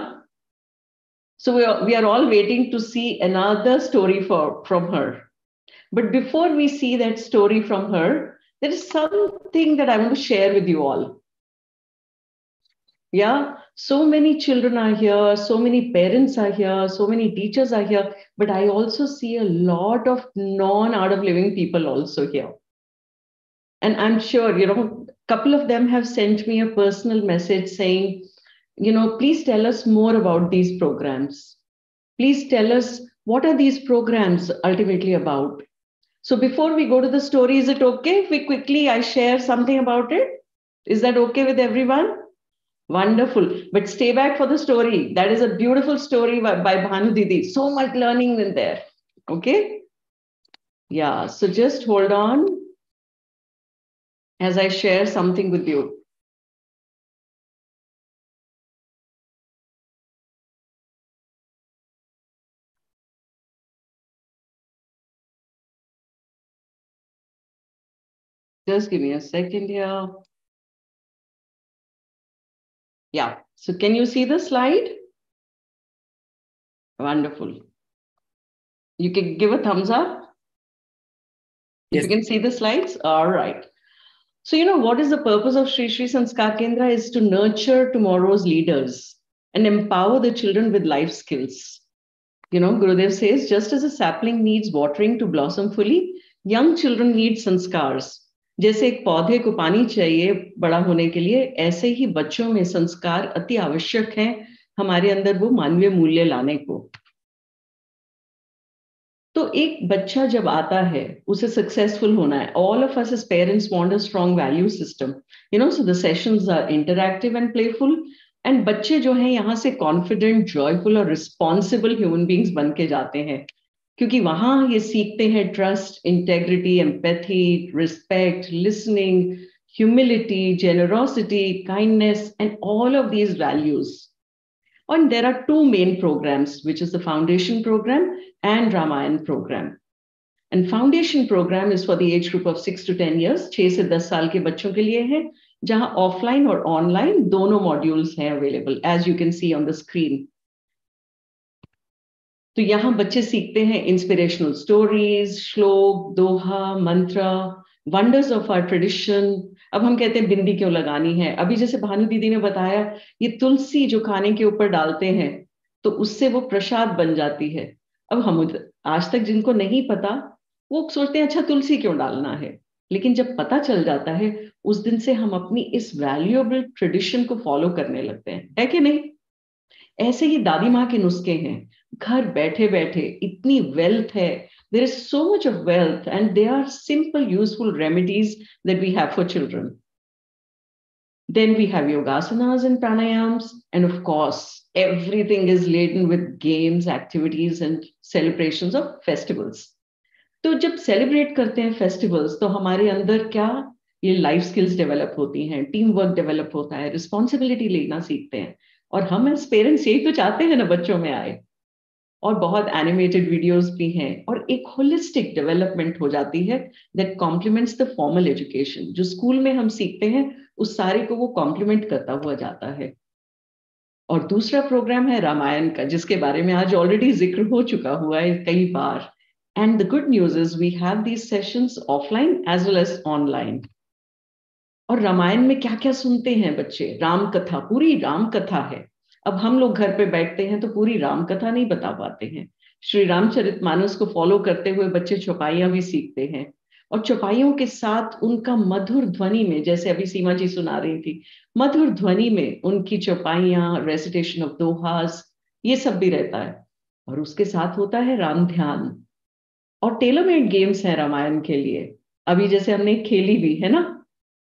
So we are all waiting to see another story from her. But before we see that story from her, there is something that I want to share with you all. Yeah, so many children are here, so many parents are here, so many teachers are here, but I also see a lot of non-art of living people also here. And I'm sure, a couple of them have sent me a personal message saying, please tell us more about these programs. Please tell us, what are these programs ultimately about? So before we go to the story, is it okay if I share something about it? Is that okay with everyone? Wonderful. But stay back for the story. That is a beautiful story by Bhanu Didi. So much learning in there. Okay? Yeah. So just hold on as I share something with you. Just give me a second here. Yeah. So can you see the slide? Wonderful. You can give a thumbs up. Yes. If you can see the slides. All right. So, what is the purpose of Sri Sri Sanskar Kendra is to nurture tomorrow's leaders and empower the children with life skills. Gurudev says, just as a sapling needs watering to blossom fully, young children need sanskars. जैसे एक पौधे को पानी चाहिए बड़ा होने के लिए, ऐसे ही बच्चों में संस्कार अति आवश्यक हैं हमारे अंदर वो मानवीय मूल्य लाने को. तो एक बच्चा जब आता है, उसे सक्सेसफुल होना है. All of us as parents want a strong value system. So the sessions are interactive and playful. And बच्चे जो हैं यहाँ से confident, joyful और responsible human beings बन के जाते हैं. क्योंकि वहां ये सीखते हैं trust, integrity, empathy, respect, listening, humility, generosity, kindness and all of these values. And there are two main programs, which is the Foundation Program and Ramayan Program. And Foundation Program is for the age group of 6 to 10 years, 6 से 10 साल के बच्चों के लिए है, जहां offline और online दोनों मॉड्यूल्स हैं available, as you can see on the screen. तो यहाँ बच्चे सीखते हैं इंस्पिरेशनल स्टोरीज, श्लोक, दोहा, मंत्र, वंडर्स ऑफ आवर ट्रेडिशन. अब हम कहते हैं बिंदी क्यों लगानी है. अभी जैसे भानु दीदी ने बताया, ये तुलसी जो खाने के ऊपर डालते हैं तो उससे वो प्रसाद बन जाती है. अब हम आज तक जिनको नहीं पता वो सोचते हैं अच्छा तुलसी क्यों डालना है, लेकिन जब पता चल जाता है उस दिन से हम अपनी इस वैल्यूएबल ट्रेडिशन को फॉलो करने लगते हैं, है कि नहीं? ऐसे ही दादी माँ के नुस्खे हैं. घर बैठे बैठे इतनी वेल्थ है, there is so much of wealth, and they are simple, useful remedies that we have for children. Then we have yogasanas and pranayams, and of course, everything is laden with games, activities, and celebrations of festivals. तो जब celebrate करते हैं festivals, तो हमारे अंदर क्या ये life skills develop होती हैं, team work develop होता है, responsibility लेना सीखते हैं. और हम as parents यही तो चाहते हैं ना बच्चों में आए. और बहुत एनिमेटेड वीडियोस भी हैं, और एक होलिस्टिक डेवलपमेंट हो जाती है that complements the formal education. जो स्कूल में हम सीखते हैं उस सारे को वो कॉम्प्लीमेंट करता हुआ जाता है। और दूसरा प्रोग्राम है रामायण का, जिसके बारे में आज ऑलरेडी जिक्र हो चुका हुआ है कई बार। And the good news is we have these sessions offline as well as online. और रामायण में क्या क्या सुनते हैं बच्चे? राम कथा, पूरी राम कथा है। अब हम लोग घर पे बैठते हैं तो पूरी राम कथा नहीं बता पाते हैं। श्री रामचरितमानस को फॉलो करते हुए बच्चे चौपाइयां भी सीखते हैं, और चौपाइयों के साथ उनका मधुर ध्वनि में, जैसे अभी सीमा जी सुना रही थी, मधुर ध्वनि में उनकी चौपाइयां, रेसिटेशन ऑफ दोहास, ये सब भी रहता है। और उसके साथ होता है राम ध्यान, और टेलरमेड गेम्स हैं रामायण के लिए। अभी जैसे हमने खेली भी है ना,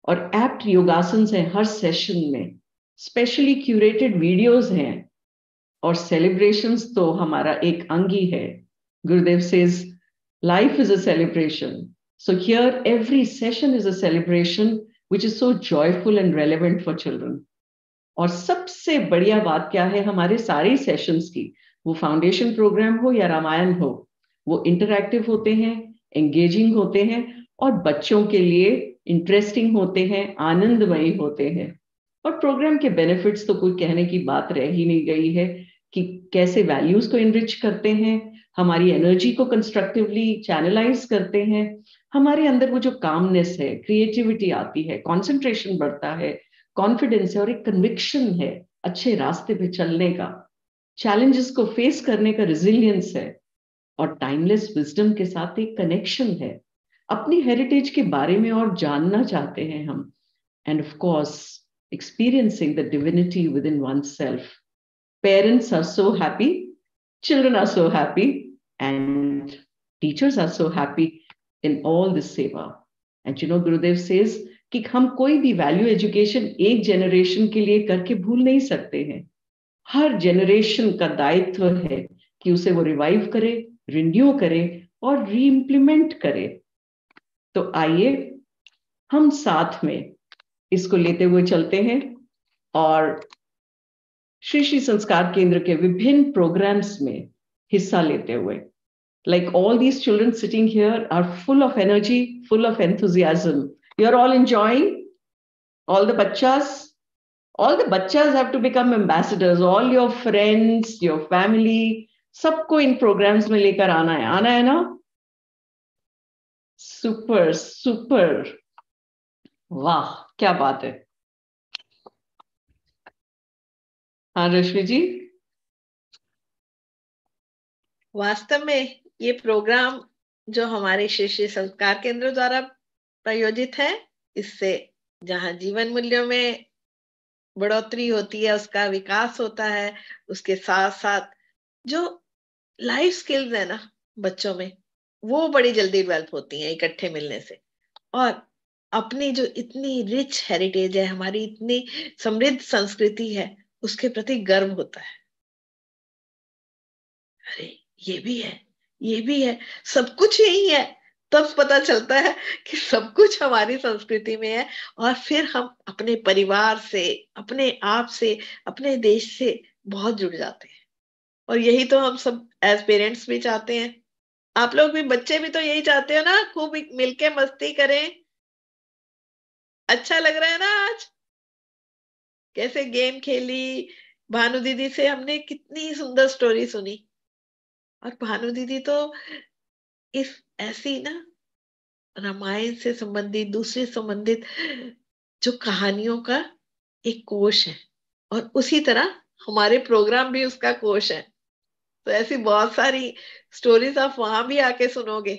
और एप्ट योगासन हैं हर सेशन में, स्पेशली क्यूरेटेड वीडियोस हैं, और सेलिब्रेशंस तो हमारा एक अंग ही है। गुरुदेव says life is a celebration, so here every session is a celebration which is so joyful and relevant for children. और सबसे बढ़िया बात क्या है हमारे सारे सेशंस की, वो फाउंडेशन प्रोग्राम हो या रामायण हो, वो इंटरैक्टिव होते हैं, एंगेजिंग होते हैं, और बच्चों के लिए इंटरेस्टिंग होते हैं, आनंदमयी होते हैं। और प्रोग्राम के बेनिफिट्स तो कोई कहने की बात रह ही नहीं गई है कि कैसे वैल्यूज को इनरिच करते हैं, हमारी एनर्जी को कंस्ट्रक्टिवली चैनलाइज करते हैं, हमारे अंदर वो जो कामनेस है, क्रिएटिविटी आती है, कंसंट्रेशन बढ़ता है, कॉन्फिडेंस है, और एक कन्विक्शन है अच्छे रास्ते पे चलने का, चैलेंजेस को फेस करने का रिजिलियंस है, और टाइमलेस विजडम के साथ एक कनेक्शन है। अपनी हेरिटेज के बारे में और जानना चाहते हैं हम, end of course experiencing the divinity within oneself. Parents are so happy, children are so happy, and teachers are so happy in all this seva. And you know, Gurudev says कि हम कोई भी वैल्यू एजुकेशन एक generation के लिए करके भूल नहीं सकते हैं। हर जनरेशन का दायित्व है कि उसे वो रिवाइव करे, रिन्यू करे और री इम्प्लीमेंट करे। तो आइए हम साथ में इसको लेते हुए चलते हैं, और श्री श्री संस्कार केंद्र के विभिन्न प्रोग्राम्स में हिस्सा लेते हुए, like all these children sitting here are full of energy, full of enthusiasm. You're all enjoying? All the bachas have to become ambassadors. All your friends, your family, सबको इन प्रोग्राम्स में लेकर आना है ना? सुपर सुपर, वाह क्या बात है। हाँ रश्मि जी, वास्तव में ये प्रोग्राम जो हमारे श्री श्री संस्कार केंद्र द्वारा प्रायोजित है, इससे जहाँ जीवन मूल्यों में बढ़ोतरी होती है, उसका विकास होता है, उसके साथ साथ जो लाइफ स्किल्स है ना बच्चों में, वो बड़ी जल्दी डेवलप होती हैं इकट्ठे मिलने से। और अपनी जो इतनी रिच हेरिटेज है, हमारी इतनी समृद्ध संस्कृति है, उसके प्रति गर्व होता है। अरे ये भी है, सब कुछ यही है। तब पता चलता है कि सब कुछ हमारी संस्कृति में है, और फिर हम अपने परिवार से, अपने आप से, अपने देश से बहुत जुड़ जाते हैं। और यही तो हम सब एज पेरेंट्स भी चाहते हैं। आप लोग भी, बच्चे भी तो यही चाहते हो ना, खूब मिलके मस्ती करें। अच्छा लग रहा है ना आज कैसे गेम खेली, भानु दीदी से हमने कितनी सुंदर स्टोरी सुनी। और भानु दीदी तो इस ऐसी ना रामायण से संबंधित, दूसरे संबंधित जो कहानियों का एक कोश है, और उसी तरह हमारे प्रोग्राम भी उसका कोश है। तो ऐसी बहुत सारी स्टोरीज आप वहां भी आके सुनोगे।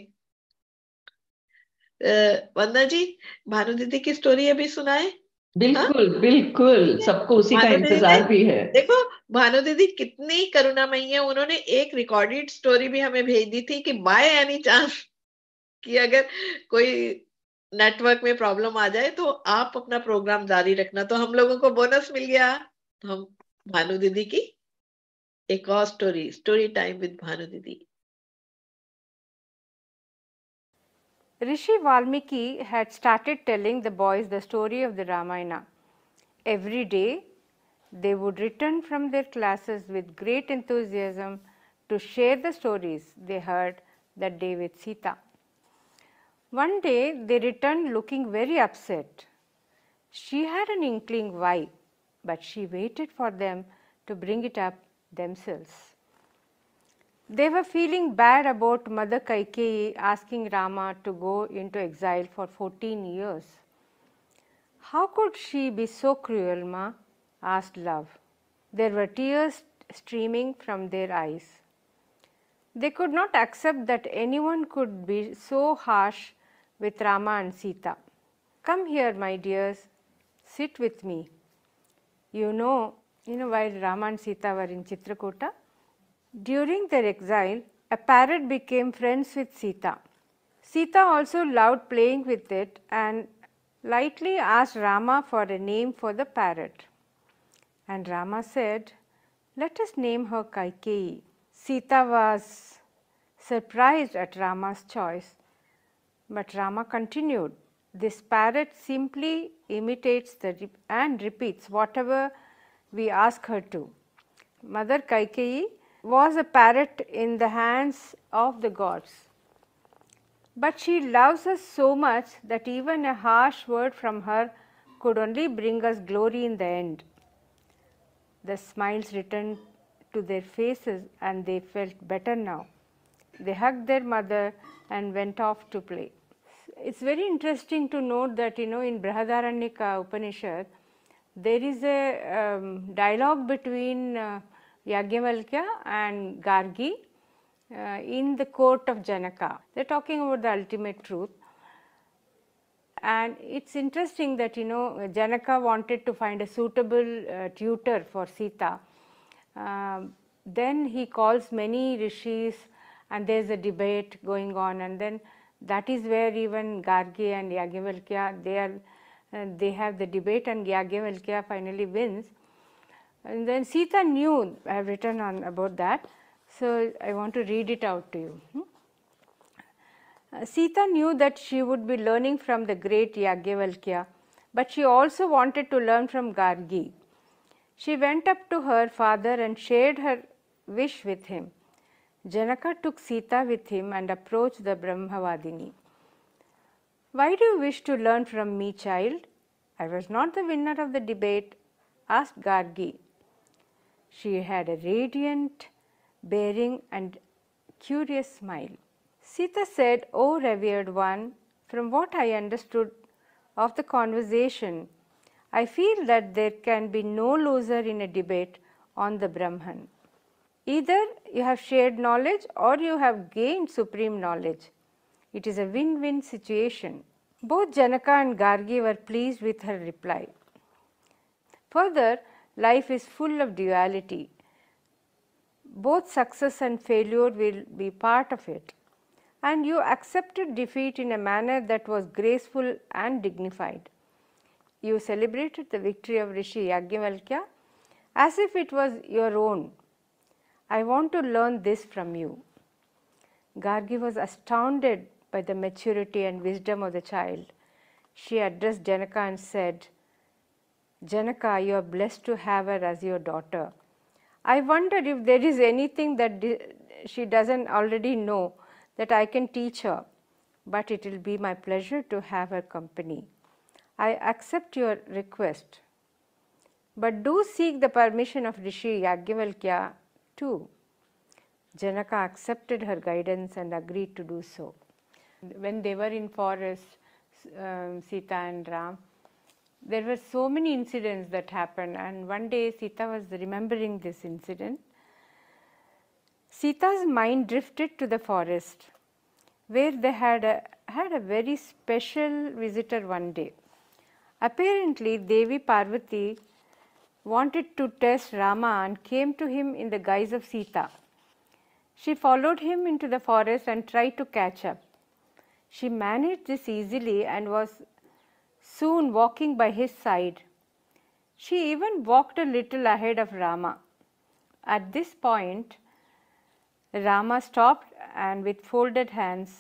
वंदना जी, भानु दीदी की स्टोरी अभी सुनाए। बिल्कुल हाँ? बिल्कुल, सबको उसी का इंतजार भी है। देखो भानु दीदी कितनी करुणामयी है, उन्होंने एक रिकॉर्डेड स्टोरी भी हमें भेज दी थी कि बाय एनी चांस कि अगर कोई नेटवर्क में प्रॉब्लम आ जाए तो आप अपना प्रोग्राम जारी रखना। तो हम लोगों को बोनस मिल गया। तो हम भानु दीदी की एक और स्टोरी टाइम विद भानु दीदी। Rishi Valmiki had started telling the boys the story of the Ramayana. Every day, they would return from their classes with great enthusiasm to share the stories they heard that day with Sita. One day they returned looking very upset. She had an inkling why, but she waited for them to bring it up themselves. They were feeling bad about Mother Kaikeyi asking Rama to go into exile for 14 years. How could she be so cruel, Ma? Asked Love. There were tears streaming from their eyes. They could not accept that anyone could be so harsh with Rama and Sita. Come here, my dears, sit with me. You know, while Rama and Sita were in Chitrakuta, during their exile, a parrot became friends with Sita. Sita also loved playing with it and lightly asked Rama for a name for the parrot. And Rama said, "Let us name her Kaikeyi." Sita was surprised at Rama's choice, but Rama continued, "This parrot simply imitates and repeats whatever we ask her to." Mother Kaikeyi was a parrot in the hands of the gods. But she loves us so much that even a harsh word from her could only bring us glory in the end. The smiles returned to their faces and they felt better now. They hugged their mother and went off to play. It's very interesting to note that, in Brihadaranyaka Upanishad, there is a dialogue between Yagyavalkya and Gargi in the court of Janaka. They are talking about the ultimate truth. And it's interesting that, Janaka wanted to find a suitable tutor for Sita. Then he calls many rishis and there's a debate going on, and then that is where even Gargi and Yagyavalkya, they have the debate and Yagyavalkya finally wins. And then Sita knew, I have written on about that, so I want to read it out to you. Sita knew that she would be learning from the great Yagyavalkya, but she also wanted to learn from Gargi. She went up to her father and shared her wish with him. Janaka took Sita with him and approached the Brahmavadini. "Why do you wish to learn from me, child? I was not the winner of the debate," asked Gargi. She had a radiant bearing and curious smile. Sita said, "O revered one, from what I understood of the conversation, I feel that there can be no loser in a debate on the Brahman. Either you have shared knowledge or you have gained supreme knowledge. It is a win-win situation." Both Janaka and Gargi were pleased with her reply. Further, life is full of duality. Both success and failure will be part of it. And you accepted defeat in a manner that was graceful and dignified. You celebrated the victory of Rishi Yagyavalkya as if it was your own. I want to learn this from you. Gargi was astounded by the maturity and wisdom of the child. She addressed Janaka and said, "Janaka, you are blessed to have her as your daughter. I wonder if there is anything that she doesn't already know that I can teach her, but it will be my pleasure to have her company. I accept your request, but do seek the permission of Rishi Yagyavalkya too." Janaka accepted her guidance and agreed to do so. When they were in forest, Sita and Ram, there were so many incidents that happened, and one day Sita was remembering this incident. Sita's mind drifted to the forest where they had a very special visitor one day. Apparently, Devi Parvati wanted to test Rama and came to him in the guise of Sita. She followed him into the forest and tried to catch up. She managed this easily and was soon walking by his side. She even walked a little ahead of Rama. At this point, Rama stopped and with folded hands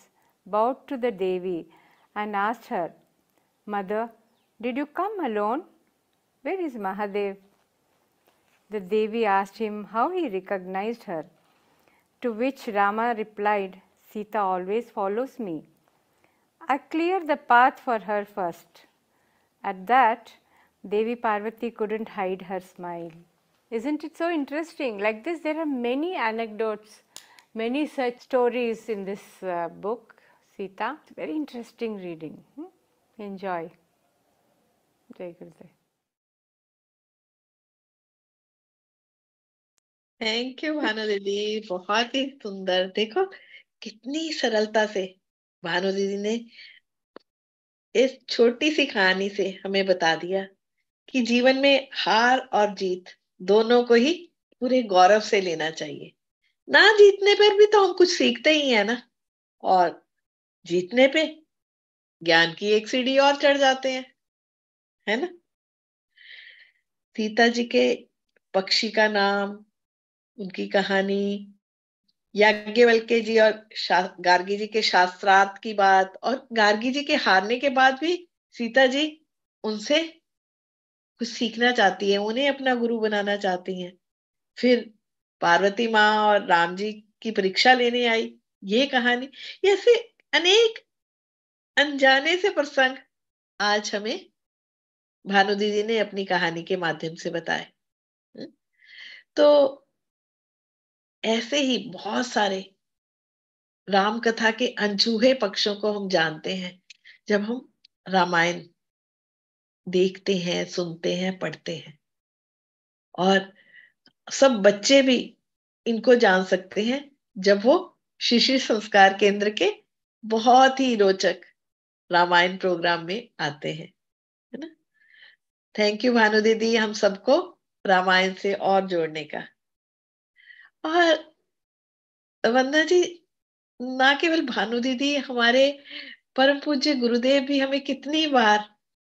bowed to the Devi and asked her, "Mother, did you come alone? Where is Mahadev?" The Devi asked him how he recognized her. To which Rama replied, Sita always follows me. I clear the path for her first. At that, Devi Parvati couldn't hide her smile. Isn't it so interesting? Like this, there are many anecdotes, many such stories in this book, Sita. It's very interesting reading. Enjoy. Jai Gurudev. Thank you Bhanu दीदी, बहुत ही सुंदर। देखो कितनी सरलता से भानु दीदी ने इस छोटी सी कहानी से हमें बता दिया कि जीवन में हार और जीत दोनों को ही पूरे गौरव से लेना चाहिए। ना जीतने पर भी तो हम कुछ सीखते ही है ना, और जीतने पे ज्ञान की एक सीढ़ी और चढ़ जाते हैं, है ना। सीता जी के पक्षी का नाम, उनकी कहानी, याज्ञवल्क्य जी और गार्गी जी के शास्त्रार्थ की बात, और गार्गी जी के हारने के बाद भी सीता जी उनसे कुछ सीखना चाहती है, उन्हें अपना गुरु बनाना चाहती हैं। फिर पार्वती माँ और राम जी की परीक्षा लेने आई, ये कहानी, ऐसे अनेक अनजाने से प्रसंग आज हमें भानु दीदी ने अपनी कहानी के माध्यम से बताए। तो ऐसे ही बहुत सारे राम कथा के अनछुए पक्षों को हम जानते हैं जब हम रामायण देखते हैं, सुनते हैं, पढ़ते हैं। और सब बच्चे भी इनको जान सकते हैं जब वो शिशु संस्कार केंद्र के बहुत ही रोचक रामायण प्रोग्राम में आते हैं, है ना। थैंक यू भानु दीदी, हम सबको रामायण से और जोड़ने का। और वंदना जी, ना केवल भानु दीदी, हमारे परम पूज्य गुरुदेव भी हमें कितनी बार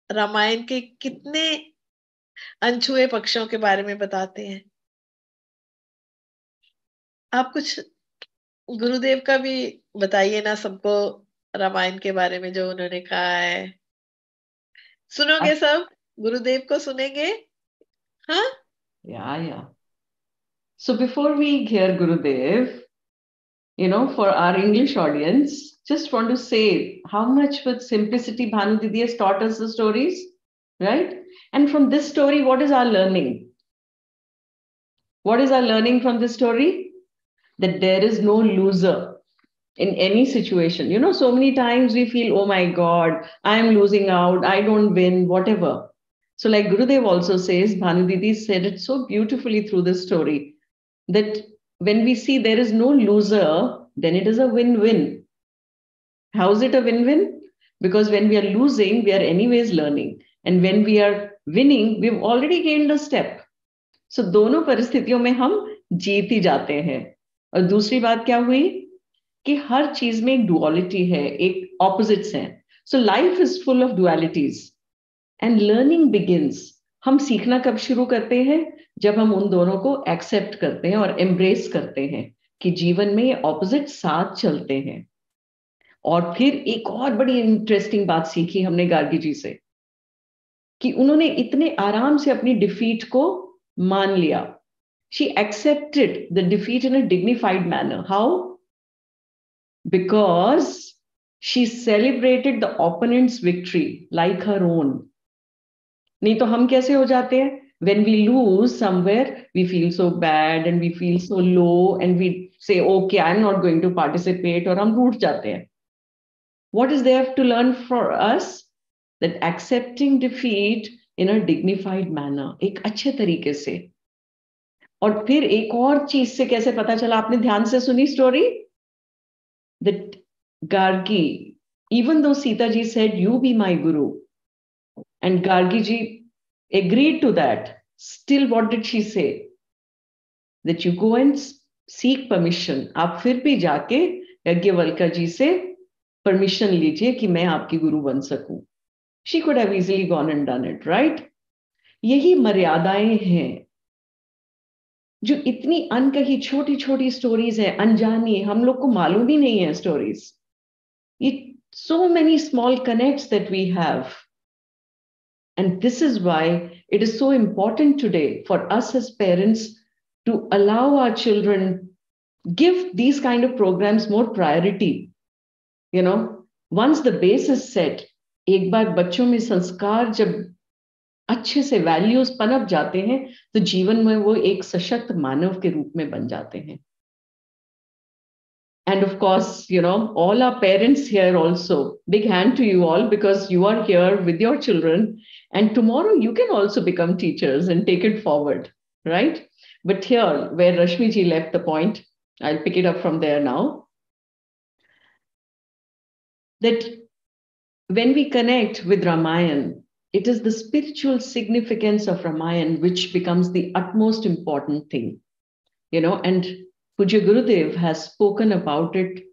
रामायण के कितने अनछुए पक्षों के बारे में बताते हैं। आप कुछ गुरुदेव का भी बताइए ना सबको, रामायण के बारे में जो उन्होंने कहा है। सुनोगे सब? गुरुदेव को सुनेंगे? हाँ? Yeah. So before we hear Gurudev, for our English audience, just want to say how much with simplicity Bhanu Didi has taught us the stories, right? And from this story, what is our learning? What is our learning from this story? That there is no loser in any situation. So many times we feel, oh my God, I am losing out, I don't win, whatever. So like Gurudev also says, Bhanu Didi said it so beautifully through this story, that when we see there is no loser, then it is a win-win. How is it a win-win? Because when we are losing, we are anyways learning. And when we are winning, we've already gained a step. So दोनों परिस्थितियों में हम जीत ही जाते हैं। और दूसरी बात क्या हुई कि हर चीज में एक डुअलिटी है, एक ऑपोजिट्स हैं। So life is full of dualities. And learning begins. हम सीखना कब शुरू करते हैं? जब हम उन दोनों को एक्सेप्ट करते हैं और एम्ब्रेस करते हैं कि जीवन में ये ऑपोजिट साथ चलते हैं। और फिर एक और बड़ी इंटरेस्टिंग बात सीखी हमने गार्गी जी से कि उन्होंने इतने आराम से अपनी डिफीट को मान लिया। She accepted the defeat in a dignified manner. How? Because she celebrated the opponent's victory like her own. नहीं तो हम कैसे हो जाते हैं? When we lose somewhere, we feel so bad and we feel so low and we say, okay, I'm not going to participate, और हम रूठ जाते हैं. What is there to learn for us? That accepting defeat in a dignified manner, एक अच्छे तरीके से. और फिर एक और चीज से कैसे पता चला? आपने ध्यान से सुनी story? That Gargi, even though Sita ji said, you be my guru, and Gargi ji agreed to that, still what did she say? That you go and seek permission. आप फिर भी जाके याज्ञवल्क्य जी से परमिशन लीजिए कि मैं आपकी गुरु बन सकूं. She could have easily gone and done it, right? यही मर्यादाएं हैं जो इतनी अनकही छोटी छोटी स्टोरीज है, अनजानी, हम लोग को मालूम ही नहीं है स्टोरीज. ये so many small connects that we have. And this is why it is so important today for us as parents to allow our children give these kind of programs more priority. You know, once the base is set, एक बार बच्चों में संस्कार जब अच्छे से values पनप जाते हैं तो जीवन में वो एक सशक्त मानव के रूप में बन जाते हैं. And of course, you know, all our parents here also, big hand to you all, because you are here with your children and tomorrow you can also become teachers and take it forward, right? But here, where Rashmi ji left the point, I'll pick it up from there now. That when we connect with Ramayana, it is the spiritual significance of Ramayana which becomes the utmost important thing, you know, and Pujya Gurudev has spoken about it,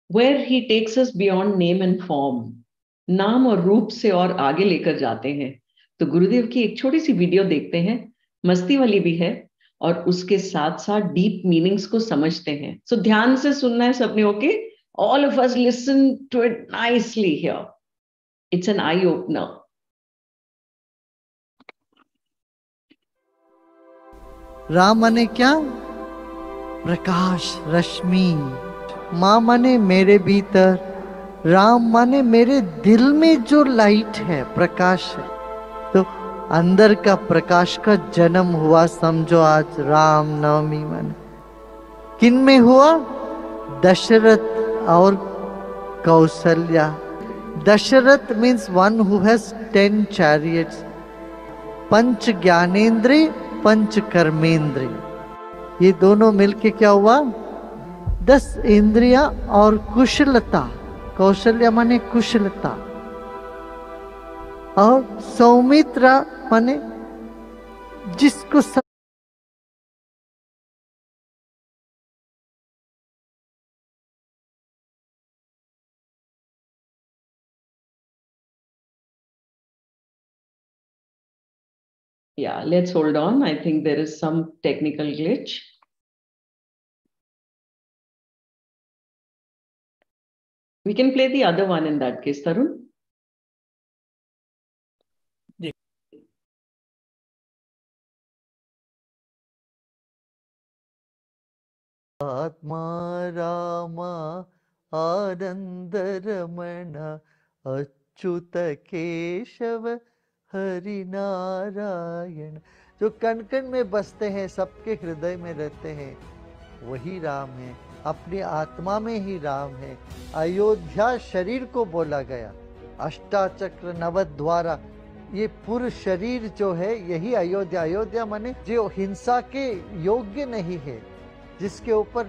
where he takes us beyond name and form. नाम और रूप से और आगे लेकर जाते हैं. तो गुरुदेव की एक छोटी सी वीडियो देखते हैं, मस्ती वाली भी है और उसके साथ साथ डीप मीनिंग्स को समझते हैं. सो ध्यान से सुनना है सबने, okay? All of us listen to it nicely here. It's an eye opener. Ram माने क्या? प्रकाश, रश्मि. माँ माने मेरे भीतर, राम माने मेरे दिल में जो लाइट है, प्रकाश है. तो अंदर का प्रकाश का जन्म हुआ, समझो आज राम नवमी माने किन में हुआ? दशरथ और Kaushalya. Dasharath means one who has 10 chariots. पंच ज्ञानेंद्रिय, पंच कर्मेंद्रिय, ये दोनों मिलके क्या हुआ? 10 इंद्रियां और कुशलता. कौशल्या माने कुशलता और सौमित्रा माने जिसको Yeah, let's hold on. I think there is some technical glitch. We can play the other one in that case, Tarun. आत्मा रामा आनंद रमण अच्युत केशव हरि नारायण. जो कण कण में बसते हैं, सबके हृदय में रहते हैं, वही राम है. अपनी आत्मा में ही राम है. अयोध्या शरीर को बोला गया. अष्टाचक्र नवद्वारा, ये पूर्ण शरीर जो है यही अयोध्या. अयोध्या माने जो हिंसा के योग्य नहीं है, जिसके ऊपर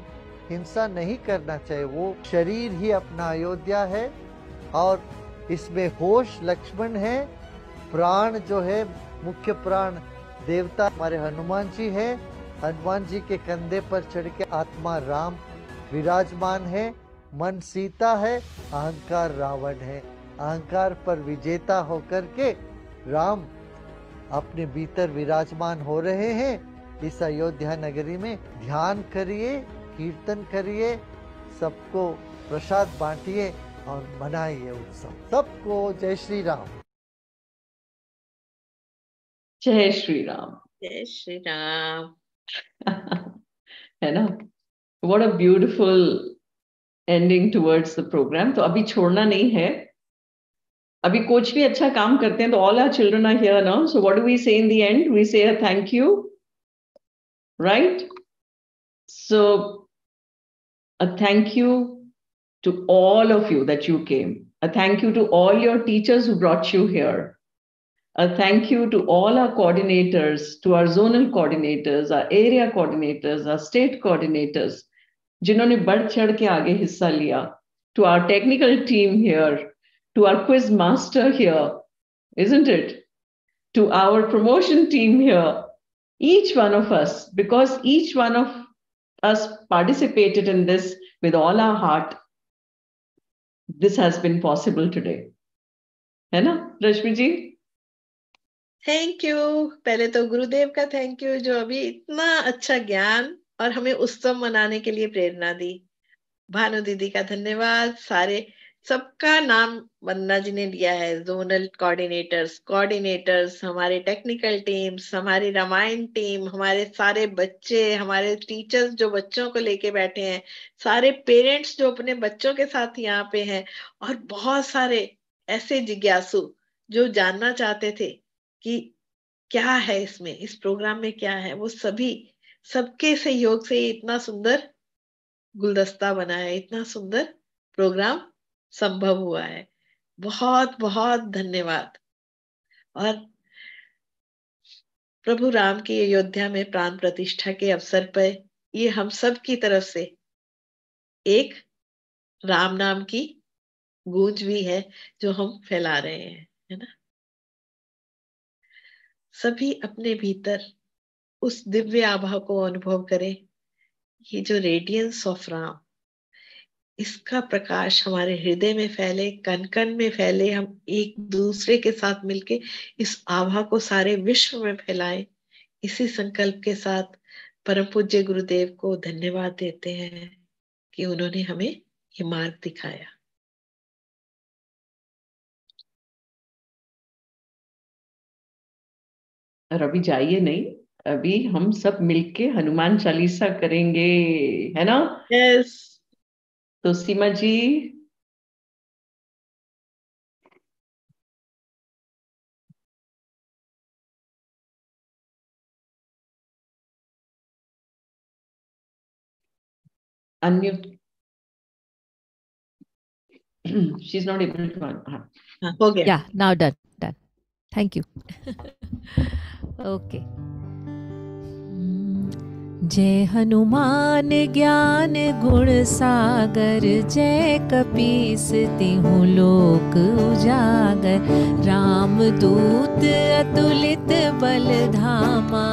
हिंसा नहीं करना चाहिए, वो शरीर ही अपना अयोध्या है. और इसमें होश लक्ष्मण है, प्राण जो है मुख्य प्राण देवता हमारे हनुमान जी है. हनुमान जी के कंधे पर चढ़ के आत्मा राम विराजमान है. मन सीता है, अहंकार रावण है. अहंकार पर विजेता होकर के राम अपने भीतर विराजमान हो रहे हैं. इस अयोध्या नगरी में ध्यान करिए, कीर्तन करिए, सबको प्रसाद बांटिए और मनाइए उत्सव. सबको जय श्री राम. जय श्री राम. जय श्री राम. है ना? What a beautiful ending towards the program. तो अभी छोड़ना नहीं है. अभी कोच भी अच्छा काम करते हैं, तो all our children are here now. So what do we say in the end? We say a thank you, right? So a thank you to all of you that you came. A thank you to all your teachers who brought you here. A thank you to all our coordinators, to our zonal coordinators, our area coordinators, our state coordinators, जिन्होंने बढ़ चढ़ के आगे हिस्सा लिया. To our technical team here, to our quiz master here, isn't it? To our promotion team here, each one of us, because each one of us participated in this with all our heart, this has been possible today. है ना रश्मि जी? Thank you. पहले तो गुरुदेव का thank you, जो अभी इतना अच्छा ज्ञान और हमें उत्सव मनाने के लिए प्रेरणा दी. भानु दीदी का धन्यवाद. सारे सबका नाम वंदना जी ने लिया है। जोनल कोऑर्डिनेटर्स, हमारे टेक्निकल टीम्स, हमारी रामायण टीम, हमारे सारे बच्चे, हमारे टीचर्स जो बच्चों को लेके बैठे हैं, सारे पेरेंट्स जो अपने बच्चों के साथ यहाँ पे हैं, और बहुत सारे ऐसे जिज्ञासु जो जानना चाहते थे कि क्या है इसमें, इस प्रोग्राम में क्या है, वो सभी सबके सहयोग से इतना सुंदर गुलदस्ता बना है, इतना सुंदर प्रोग्राम संभव हुआ है। बहुत बहुत धन्यवाद। और प्रभु राम की अयोध्या में प्राण प्रतिष्ठा के अवसर पर ये हम सब की तरफ से एक राम नाम की गूंज भी है जो हम फैला रहे हैं, है ना। सभी अपने भीतर उस दिव्य आभा को अनुभव करें। ये जो रेडियंस ऑफ राम, इसका प्रकाश हमारे हृदय में फैले, कण कण में फैले। हम एक दूसरे के साथ मिलके इस आभा को सारे विश्व में फैलाएं। इसी संकल्प के साथ परम पूज्य गुरुदेव को धन्यवाद देते हैं कि उन्होंने हमें ये मार्ग दिखाया। और अभी जाइए नहीं, अभी हम सब मिलके हनुमान चालीसा करेंगे, है ना। यस। तो सीमा जी, unmute. She's not able to. हो गया। Yeah, now done. Thank you. Okay. जय हनुमान ज्ञान गुण सागर, जय कपीस तिहु लोक उजागर। राम दूत अतुलित बल धामा,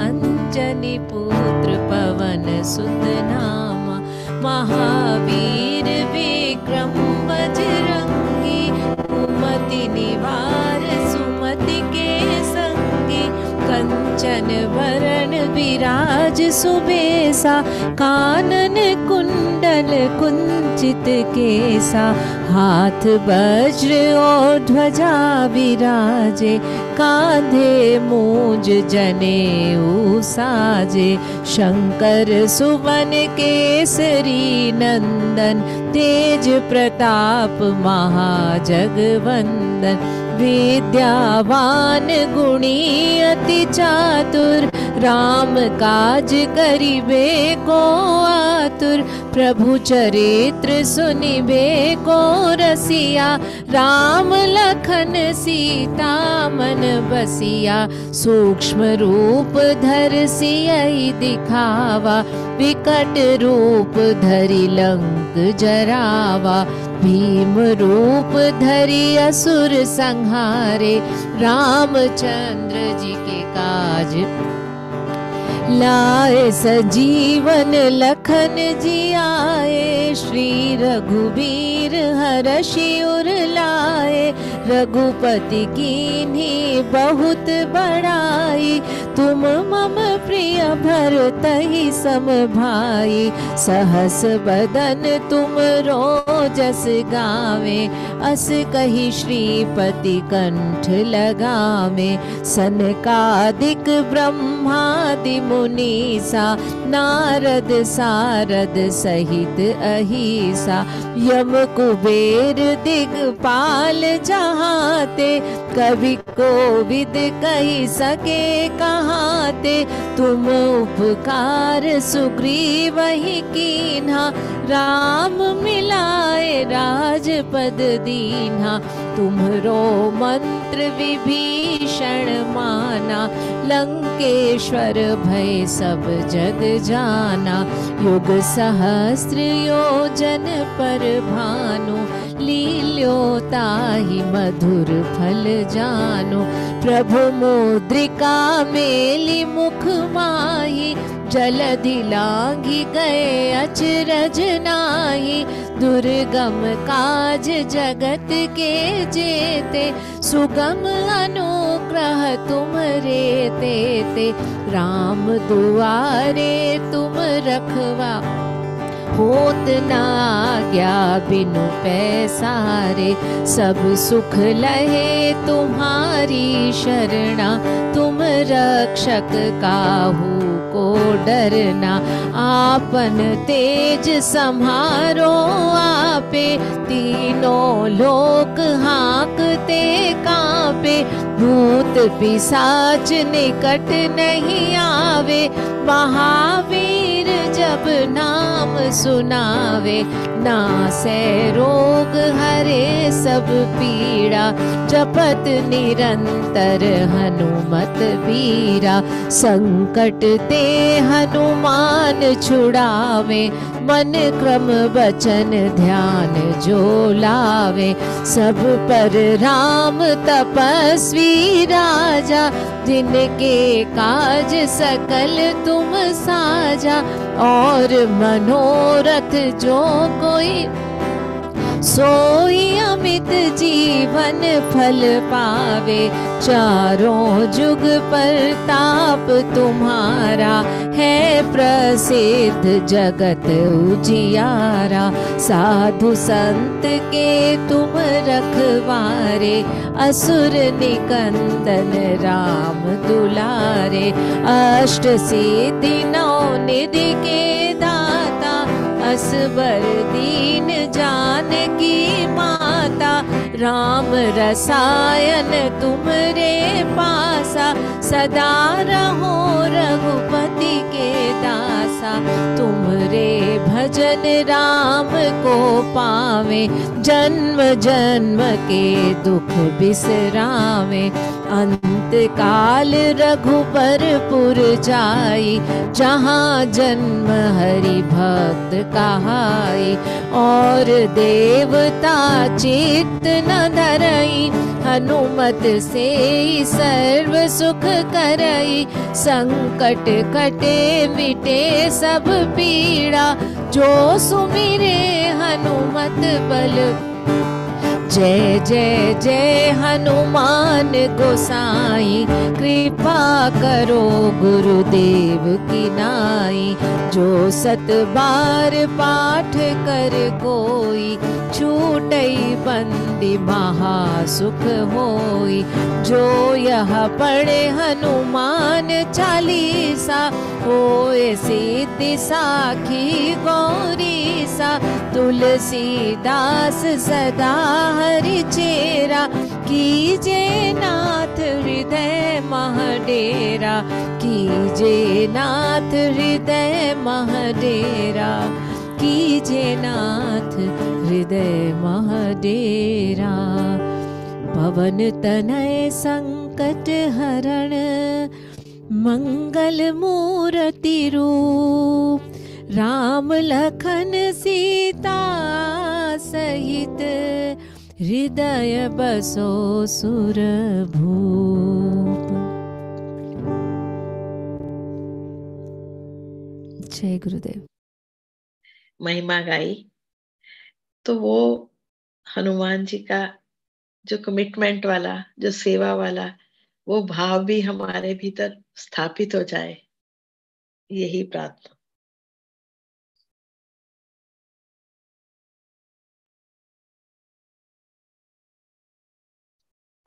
अंजनी पुत्र पवन सुत नामा। महावीर विक्रम बजरंगी, कुमति निवार सुमति के संगी। कंचन वरण विराज सुबेसा, कानन कुंडल कुंचित केसा। हाथ वज्र और ध्वजा विराजे, कांधे मूंज जनेऊ साजे। शंकर सुवन केसरी नंदन, तेज प्रताप महाजगवंदन। विद्यावान गुणी अति चातुर, राम काज करिबे को आतुर। प्रभु चरित्र सुनिबे को रसिया, राम लखन सीता मन बसिया। सूक्ष्म रूप धर सियहि दिखावा, विकट रूप धरि लंक जरावा। भीम रूप धरि असुर संहारे, रामचंद्र जी के काज लाए। सजीवन लखन जी आए, श्री रघुबीर हरषि उर लाए। रघुपति कीन्ही बहुत बड़ाई, तुम मम प्रिय भरतहि सम भाई। सहस बदन तुम रोजस गावे, अस कहि श्रीपति कंठ लगावे। सनकादिक ब्रह्मादि मुनीसा, नारद सारद सहित अहिसा। यम कुबेर दिगपाल जहाते, कवि कोविद कहि सके कहाते। तुम उपकार सुग्रीवहि कीन्हा, राम मिलाए राजपद दीन्हा। तुम्हरो मंत्र विभीषण माना, लंकेश्वर भय सब जग जाना। युग सहस्र योजन पर भानु, लील्योताहि मधुर फल जानो। प्रभु मुद्रिका मेली मुख माही, जलधि लांघि गए अचरज नाही। दुर्गम काज जगत के जेते, सुगम अनुग्रह तुम्हरे तेते। राम दुआरे तुम रखवा, होत ना आज्ञा बिनु पैसारे। सब सुख लहे तुम्हारी शरणा, तुम रक्षक काहू को डरना। आपन तेज सम्हारो आपे, तीनों लोक हाँकते कांपे। भूत पिशाच निकट नहीं आवे, महावीर जब नाम सुनावे। नासै रोग हरे सब पीड़ा, जपत निरंतर हनुमत बीरा। संकट ते हनुमान छुड़ावे, मन क्रम वचन ध्यान जो लावे। सब पर राम तपस्वी राजा, जिनके काज सकल तुम साजा। और मनोरथ जो कोई, सोई अमित जीवन फल पावे। चारों जुग प्रताप तुम्हारा, है प्रसिद्ध जगत उजियारा। साधु संत के तुम रखवारे, असुर निकंदन राम दुलारे। अष्ट सिद्धि नौ निधि के दाता, असबर दीन जानकी माता। राम रसायन तुमरे पासा, सदा रहो रघुपति के दासा। तुमरे भजन राम को पावे, जन्म जन्म के दुख बिसरावे। अंत काल रघुबर पुर जाई, जहाँ जन्म हरि भक्त कहाई। और देवता चित्त न धरई, हनुमत से सर्व सुख करई। संकट कटे मिटे सब पीड़ा, जो सुमिरे हनुमत बल। जय जय जय हनुमान गोसाई, कृपा करो गुरुदेव की नाई। जो सत बार पाठ कर कोई, छूटई बंदी महासुख होई। जो यह पढ़े हनुमान चालीसा, होए सिद्धि साखी गौरीसा। तुलसीदास सदा हरि चेरा, कीजे नाथ हृदय महडेरा। कीजे नाथ हृदय महडेरा, कीजे नाथ हृदय महडेरा। पवन तनय संकट हरण, मंगल मूर्ति रूप। राम लखन सीता सहित, हृदय बसो सुर भूप। जय गुरुदेव। महिमा गाई तो वो हनुमान जी का जो कमिटमेंट वाला, जो सेवा वाला वो भाव भी हमारे भीतर स्थापित हो जाए, यही प्रार्थना।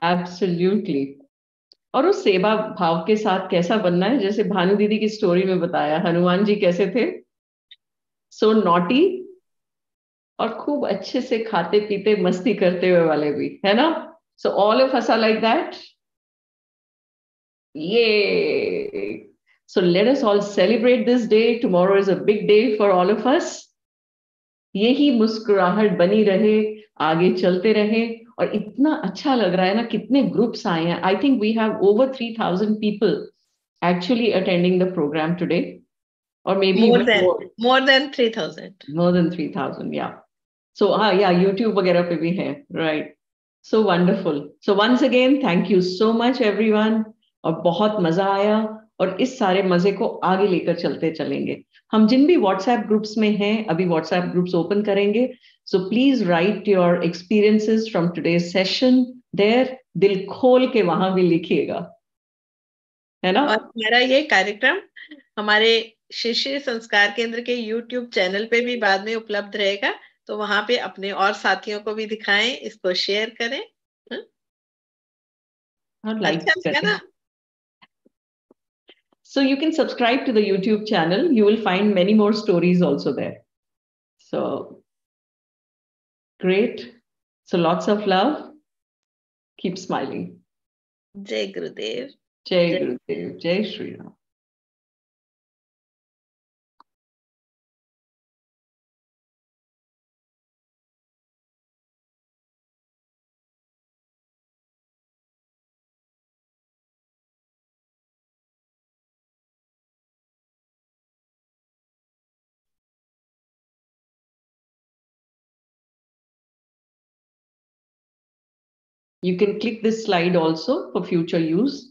एब्सोल्युटली। और उस सेवा भाव के साथ कैसा बनना है, जैसे भानु दीदी की स्टोरी में बताया, हनुमान जी कैसे थे, सो नॉटी, और खूब अच्छे से खाते पीते मस्ती करते हुए वाले भी, है ना। So all of us are like that. ये so let us all celebrate this day. Tomorrow is a big day for all of us. यही मुस्कुराहट बनी रहे, आगे चलते रहे। और इतना अच्छा लग रहा है ना, कितने ग्रुप्स आए हैं। I think we have over 3000 people actually attending the program today, or maybe more even than 3000. More than 3000, yeah. So yeah, YouTube वगैरह पे भी है, right? So wonderful. So once again, thank you so much everyone. और बहुत मजा आया, और इस सारे मजे को आगे लेकर चलते चलेंगे। हम जिन भी WhatsApp ग्रुप्स में हैं, अभी WhatsApp ग्रुप्स ओपन करेंगे। So please write your experiences from today's session there. दिल खोल के वहां भी लिखिएगा। है ना? और हमारा ये कार्यक्रम हमारे श्री श्री संस्कार केंद्र के YouTube चैनल पे भी बाद में उपलब्ध रहेगा, तो वहां पे अपने और साथियों को भी दिखाएं, इसको शेयर करें। और लाइक अच्छा लगा करें। ना? So you can subscribe to the YouTube channel. You will find many more stories also there. So great. So lots of love. Keep smiling. जय गुरुदेव। Jai Gurudev. Jai Shri Ram. You can click this slide also for future use.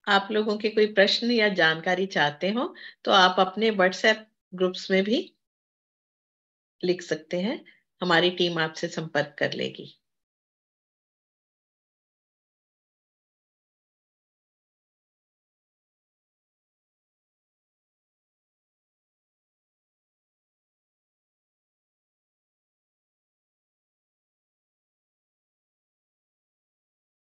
आप लोगों के कोई प्रश्न या जानकारी चाहते हो तो आप अपने व्हाट्सएप ग्रुप्स में भी लिख सकते हैं, हमारी टीम आपसे संपर्क कर लेगी।